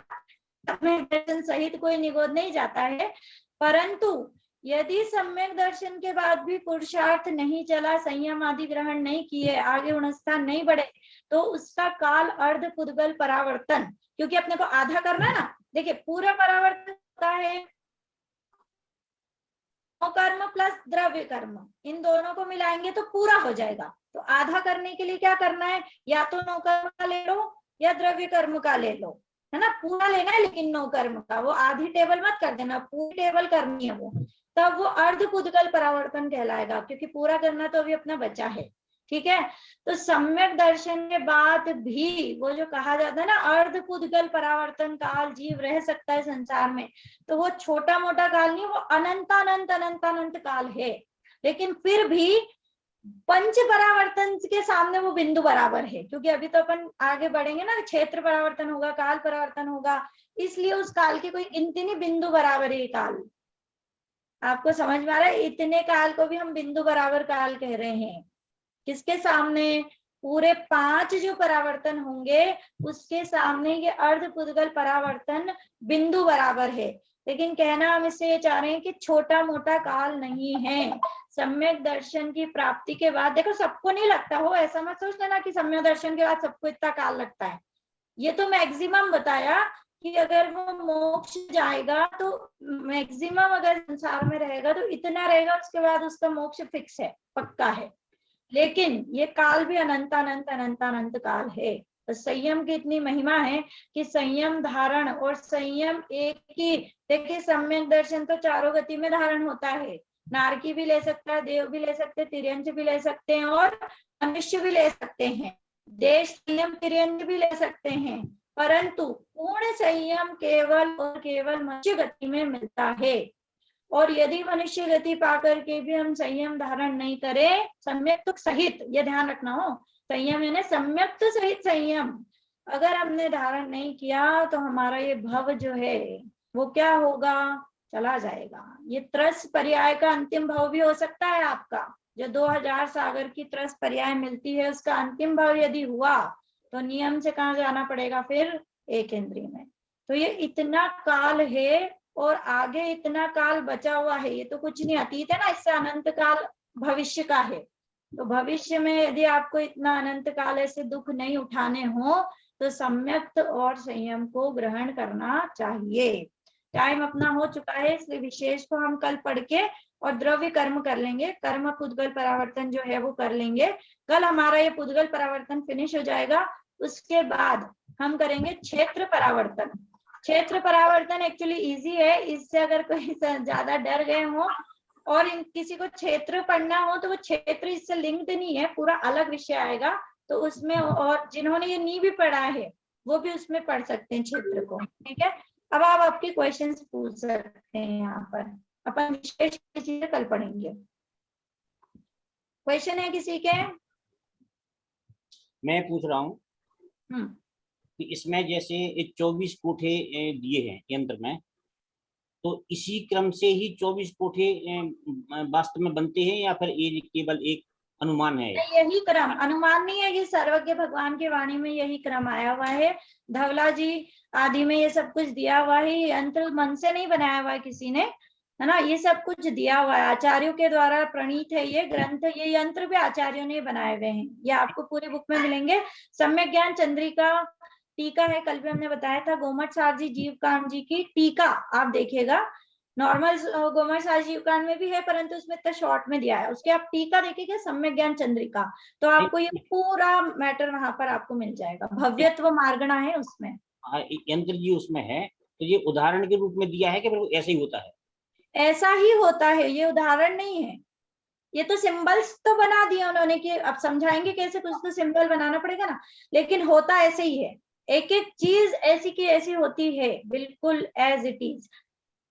सम्यक दर्शन सहित कोई निगोद नहीं जाता है। परंतु यदि सम्यक दर्शन के बाद भी पुरुषार्थ नहीं चला, संयम आदि ग्रहण नहीं किए, आगे उणस्थान नहीं बढ़े, तो उसका काल अर्ध पुद्गल परावर्तन, क्योंकि अपने को आधा करना है ना। देखिए पूरा परावर्तन होता है कर्म प्लस द्रव्य कर्म, इन दोनों को मिलाएंगे तो पूरा हो जाएगा। तो आधा करने के लिए क्या करना है, या तो नो कर्म का ले लो या द्रव्य कर्म का ले लो, है ना। पूरा लेना है लेकिन नो कर्म का, वो आधी टेबल मत कर देना, पूरी टेबल करनी है वो, तब वो अर्ध पुद्गल परावर्तन कहलाएगा, क्योंकि पूरा करना तो अभी अपना बचा है। ठीक है, तो सम्यक दर्शन के बाद भी वो जो कहा जाता है ना अर्ध पुद्गल परावर्तन काल जीव रह सकता है संसार में, तो वो छोटा मोटा काल नहीं, वो अनंतानंत अनंतानंत काल है। लेकिन फिर भी पंच परावर्तन के सामने वो बिंदु बराबर है, क्योंकि अभी तो अपन आगे बढ़ेंगे ना, क्षेत्र परावर्तन होगा, काल परावर्तन होगा, इसलिए उस काल की कोई गिनती नहीं, बिंदु बराबर है काल। आपको समझ में आ रहा है, इतने काल को भी हम बिंदु बराबर काल कह रहे हैं। किसके सामने, पूरे 5 जो परावर्तन होंगे उसके सामने ये अर्ध पुद्गल परावर्तन बिंदु बराबर है। लेकिन कहना हम इससे ये चाह रहे हैं कि छोटा मोटा काल नहीं है। सम्यक दर्शन की प्राप्ति के बाद, देखो सबको नहीं लगता हो, ऐसा मत सोच लेना कि सम्यक दर्शन के बाद सबको इतना काल लगता है। ये तो मैक्सिमम बताया कि अगर वो मोक्ष जाएगा तो मैक्सिमम अगर संसार में रहेगा तो इतना रहेगा, उसके बाद उसका मोक्ष फिक्स है, पक्का है। लेकिन ये काल भी अनंतानंत अनंतानंत काल है। तो संयम की इतनी महिमा है कि संयम धारण और संयम एक ही, देखिए सम्यक दर्शन तो चारों गति में धारण होता है, नारकी भी ले सकता है, देव भी ले सकते हैं, तिर्यंच भी ले सकते हैं और मनुष्य भी ले सकते हैं, देश संयम तिर्यंच भी ले सकते हैं। परंतु पूर्ण संयम केवल और केवल मनुष्य गति में मिलता है। और यदि मनुष्य गति पाकर के भी हम संयम धारण नहीं करें, सम्यक तो सहित, ये ध्यान रखना हो, संयम है ना सम्यक तो सहित संयम, अगर हमने धारण नहीं किया तो हमारा ये भव जो है वो क्या होगा, चला जाएगा। ये त्रस पर्याय का अंतिम भव भी हो सकता है आपका, जो 2000 सागर की त्रस पर्याय मिलती है उसका अंतिम भव यदि हुआ तो नियम से कहाँ जाना पड़ेगा, फिर एक इंद्रिय में। तो ये इतना काल है और आगे इतना काल बचा हुआ है, ये तो कुछ नहीं, अतीत है ना, इससे अनंत काल भविष्य का है। तो भविष्य में यदि आपको इतना अनंत काल ऐसे दुख नहीं उठाने हो तो सम्यक और संयम को ग्रहण करना चाहिए। टाइम अपना हो चुका है, इसलिए विशेष को हम कल पढ़ के और द्रव्य कर्म कर लेंगे, कर्म पुद्गल परावर्तन जो है वो कर लेंगे। कल हमारा ये पुद्गल परावर्तन फिनिश हो जाएगा, उसके बाद हम करेंगे क्षेत्र परावर्तन। क्षेत्र परावर्तन एक्चुअली इजी है, इससे अगर कोई ज्यादा डर गए हो और किसी को क्षेत्र पढ़ना हो तो वो क्षेत्र इससे लिंक्ड नहीं है, पूरा अलग विषय आएगा, तो उसमें और जिन्होंने ये नहीं भी पढ़ा है वो भी उसमें पढ़ सकते हैं क्षेत्र को। ठीक है, अब आप आपके क्वेश्चंस पूछ सकते हैं, यहाँ पर अपन विशेष चीजें कल पढ़ेंगे। क्वेश्चन है किसी के? मैं पूछ रहा हूँ कि इसमें जैसे 24 कोठे दिए हैं यंत्र में, तो इसी क्रम से ही 24 कोठे वास्तव में बनते हैं या फिर ये केवल एक अनुमान है? यही क्रम, अनुमान नहीं है, ये सर्वज्ञ भगवान की वाणी में यही क्रम आया हुआ है। धवला जी आदि में ये सब कुछ दिया हुआ है, यंत्र मन से नहीं बनाया हुआ है किसी ने, है ना, ये सब कुछ दिया हुआ है, आचार्यों के द्वारा प्रणीत है ये ग्रंथ, ये यंत्र भी आचार्यों ने बनाए हुए हैं, ये आपको पूरी बुक में मिलेंगे। सम्यक ज्ञान चंद्रिका टीका है, कल भी हमने बताया था, गोमट सार जी जीवकांड जी की टीका आप देखिएगा, नॉर्मल गोमट सार जीवकांड में भी है परंतु उसमें इतना शॉर्ट में दिया है, उसके आप टीका देखिएगा सम्यक ज्ञान चंद्रिका, तो आपको ये पूरा मैटर वहां पर आपको मिल जाएगा, भव्यत्व मार्गणा है उसमें। यंत्र जी उसमें है, तो ये उदाहरण के रूप में दिया है कि ऐसे ही होता है? ऐसा ही होता है, ये उदाहरण नहीं है, ये तो सिंबल्स तो बना दिया उन्होंने कि अब समझाएंगे कैसे, कुछ तो सिंबल बनाना पड़ेगा ना, लेकिन होता ऐसे ही है, एक एक चीज ऐसी की ऐसी होती है, बिल्कुल एज इट इज।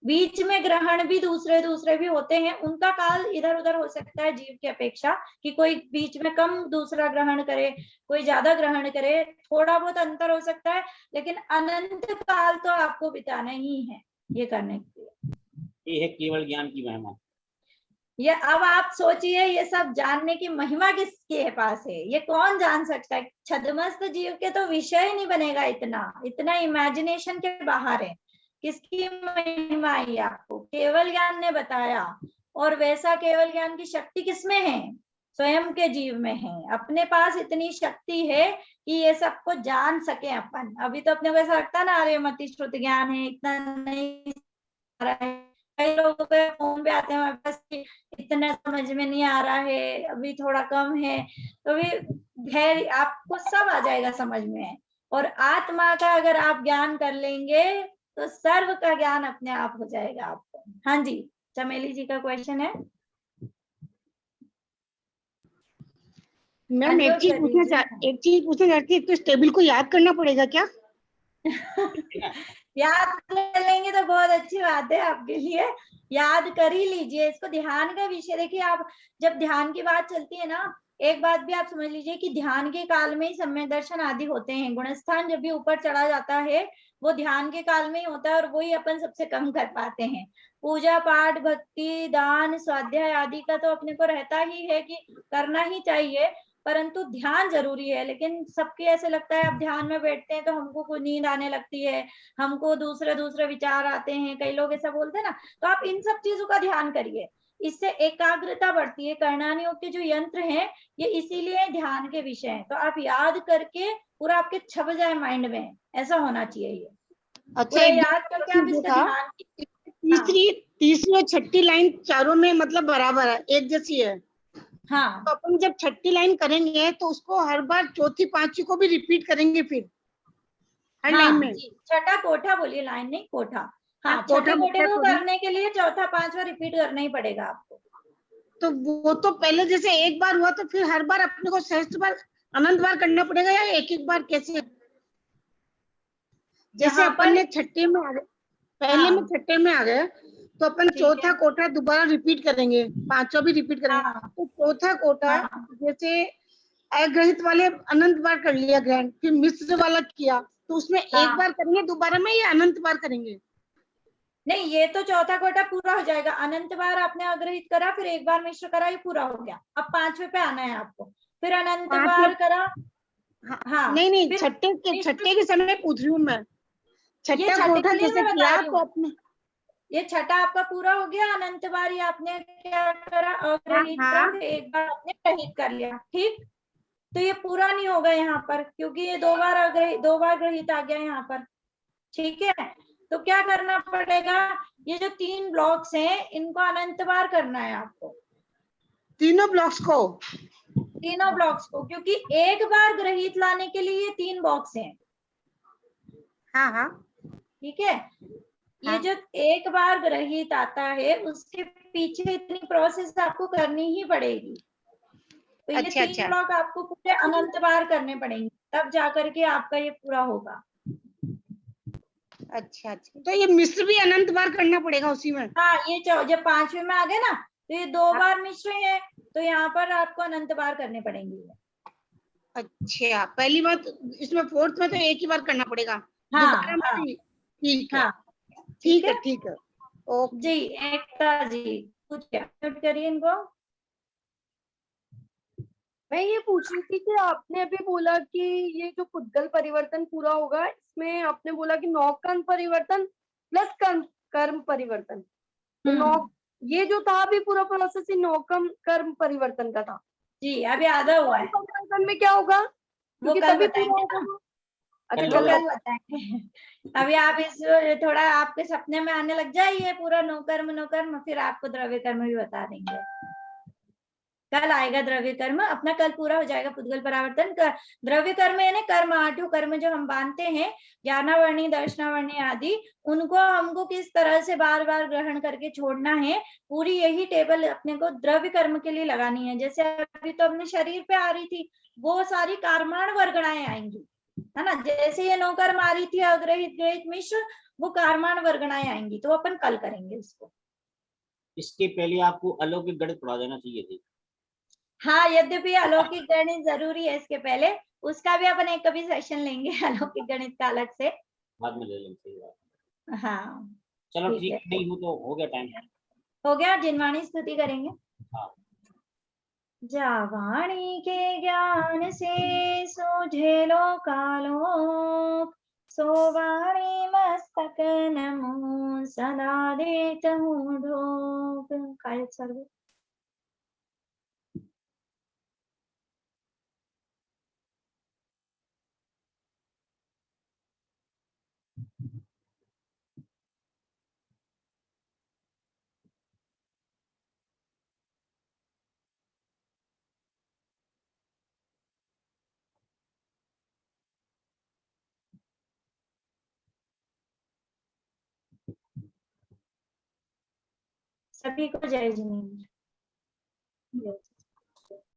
बीच में ग्रहण भी दूसरे दूसरे भी होते हैं, उनका काल इधर उधर हो सकता है जीव की अपेक्षा, कि कोई बीच में कम दूसरा ग्रहण करे, कोई ज्यादा ग्रहण करे, थोड़ा बहुत अंतर हो सकता है, लेकिन अनंत काल तो आपको बिताना ही है ये करने के लिए। ये है केवल ज्ञान की महिमा। ये अब आप सोचिए, ये सब जानने की महिमा किसके पास है, ये कौन जान सकता है? छद्मस्त जीव के तो विषय नहीं बनेगा, इतना इतना इमेजिनेशन के बाहर है। किसकी महिमा आई आपको? केवल ज्ञान ने बताया। और वैसा केवल ज्ञान की शक्ति किसमें है? स्वयं के जीव में है। अपने पास इतनी शक्ति है कि ये सबको जान सके अपन। अभी तो अपने को ऐसा लगता है ना, अरे मति श्रुत ज्ञान है, इतना नहीं आ रहा है। कई लोगों के फोन पे आते हैं हमारे पास कि इतना समझ में नहीं आ रहा है, अभी थोड़ा कम है, तो अभी है, आपको सब आ जाएगा समझ में। और आत्मा का अगर आप ज्ञान कर लेंगे तो सर्व का ज्ञान अपने आप हो जाएगा आपको। हाँ जी, चमेली जी का क्वेश्चन है। मैम एक चीज पूछना चाहती है, तो इस टेबल को याद करना पड़ेगा क्या? याद कर लेंगे तो बहुत अच्छी बात है आपके लिए, याद कर ही लीजिए इसको। ध्यान का विषय देखिए, आप जब ध्यान की बात चलती है ना, एक बात भी आप समझ लीजिए कि ध्यान के काल में ही सम्यक दर्शन आदि होते हैं। गुणस्थान जब भी ऊपर चढ़ा जाता है वो ध्यान के काल में ही होता है, और वही अपन सबसे कम कर पाते हैं। पूजा पाठ भक्ति दान स्वाध्याय आदि का तो अपने को रहता ही है कि करना ही चाहिए, परंतु ध्यान जरूरी है। लेकिन सबके ऐसे लगता है, अब ध्यान में बैठते हैं तो हमको कुछ नींद आने लगती है, हमको दूसरे दूसरे विचार आते हैं, कई लोग ऐसा बोलते हैं ना। तो आप इन सब चीजों का ध्यान करिए, इससे एकाग्रता बढ़ती है। करणानी योग के जो यंत्र हैं ये इसीलिए ध्यान के विषय हैं, तो आप याद करके पूरा आपके छप जाए माइंड में, ऐसा होना चाहिए ये। अच्छा, पूरा याद करके आप इसका ध्यान। तीसरी और छठी लाइन चारों में मतलब बराबर है, एक जैसी है। हाँ, तो अपन जब छठी लाइन करेंगे तो उसको हर बार चौथी पांचवी को भी रिपीट करेंगे फिर हर लाइन में। छठा कोठा बोलिए, लाइन नहीं, कोठा। हाँ, कोठा छठे कोठे को मतलब करने के लिए चौथा पांचवा रिपीट करना ही पड़ेगा आपको। तो वो तो पहले जैसे एक बार हुआ तो फिर हर बार अपने को सहस्त्र बार अनंत बार करना पड़ेगा, या एक एक बार कैसे? जैसे अपन ने छठे में आ गए, पहले में छठे में आ गए तो अपन चौथा कोठा दोबारा रिपीट करेंगे, पांचवा भी रिपीट करेंगे। तो चौथा कोठा जैसे अग्रहित वाले अनंत बार कर लिया ग्रहण, फिर मिश्र वाला किया, तो उसमें एक बार करेंगे दोबारा में, या अनंत बार करेंगे? नहीं, ये तो चौथा कोटा पूरा हो जाएगा। अनंत बार आपने अग्रहित करा, फिर एक बार मिश्र करा, ये पूरा हो गया। अब पांचवे पे आना है आपको, फिर अनंत बार करा। हाँ, नहीं, छठे के समय पूछ रही हूँ मैं। छठा कोठा जैसे किया तो अपने, ये छठा आपका पूरा हो गया। अनंत बार ये आपने क्या करा? अग्रहित करा, फिर एक बार आपने ग्रहित कर लिया, ठीक। तो ये पूरा नहीं होगा यहाँ पर, क्योंकि ये दो बार ग्रहित आ गया यहाँ पर, ठीक है। तो क्या करना पड़ेगा? ये जो 3 ब्लॉक्स हैं इनको अनंत बार करना है आपको, तीनों ब्लॉक्स को, क्योंकि एक बार ग्रहित लाने के लिए 3 बॉक्स हैं। हाँ, ठीक है। ये जो एक बार ग्रहित आता है उसके पीछे इतनी प्रोसेस आपको करनी ही पड़ेगी। तो ये 3 ब्लॉक आपको पूरे अनंत बार करने पड़ेंगे, तब जाकर के आपका ये पूरा होगा। अच्छा, तो ये मिश्र भी अनंत बार करना पड़ेगा उसी में? हाँ, ये जब पांचवे में आ गए ना, तो ये 2 बार मिश्र है, तो यहाँ पर आपको अनंत बार करने पड़ेंगे। अच्छा, पहली बार इसमें फोर्थ में तो एक ही बार करना पड़ेगा। हाँ, ठीक है, ठीक है। ओके जी, एकता जी कुछ म्यूट करिए इनको। मैं ये पूछ रही थी कि आपने अभी बोला कि ये जो पुद्गल परिवर्तन पूरा होगा, इसमें आपने बोला कि 9 कर्म परिवर्तन प्लस कर्म परिवर्तन, तो 9 ये जो था अभी पूरा प्रोसेस ही 9 कर्म परिवर्तन का था जी। अभी आधा हुआ है। परिवर्तन में क्या होगा? वो कल बताएंगे। अच्छा, वो कल बताएंगे। अभी आप इस थोड़ा आपके सपने में आने लग जाए ये पूरा नो कर्म, फिर आपको द्रव्य कर्म भी बता देंगे। कल आएगा द्रव्य कर्म अपना, कल पूरा हो जाएगा पुद्गल परावर्तन का। द्रव्य कर्म यानी कर्म, 8 कर्म जो हम बांधते हैं, ज्ञानावर्णी दर्शनावर्णी आदि, उनको हमको किस तरह से बार बार ग्रहण करके छोड़ना है, पूरी यही टेबल अपने को द्रव्य कर्म के लिए लगानी है। जैसे अभी तो अपने शरीर पे आ रही थी, वो सारी कार्माण वर्गणाएं आएंगी, है ना। जैसे ये 9 कर्म आ रही थी, अग्रहित ग्रहित मिश्र, वो कारमान वर्गणाएं आएंगी, तो अपन कल करेंगे उसको। इसके पहले आपको अलौकिक गणित पढ़ा देना चाहिए थी। हाँ, यद्यपि अलौकिक गणित जरूरी है इसके पहले, उसका भी अपन एक कभी सेशन लेंगे अलौकिक गणित का अलग से। बाद में ले लेंगे, सही बात। हाँ चलो ठीक ठीक है, नहीं हो तो हो गया टाइम। हो गया। जिनवाणी स्तुति करेंगे। हाँ। जावाणी के ज्ञान से सूझे लोकालोक, सोवाणी मस्तक नमो सदा देत हूँ ढोक। कायक सर्व। सभी को जय जिनेन्द्र।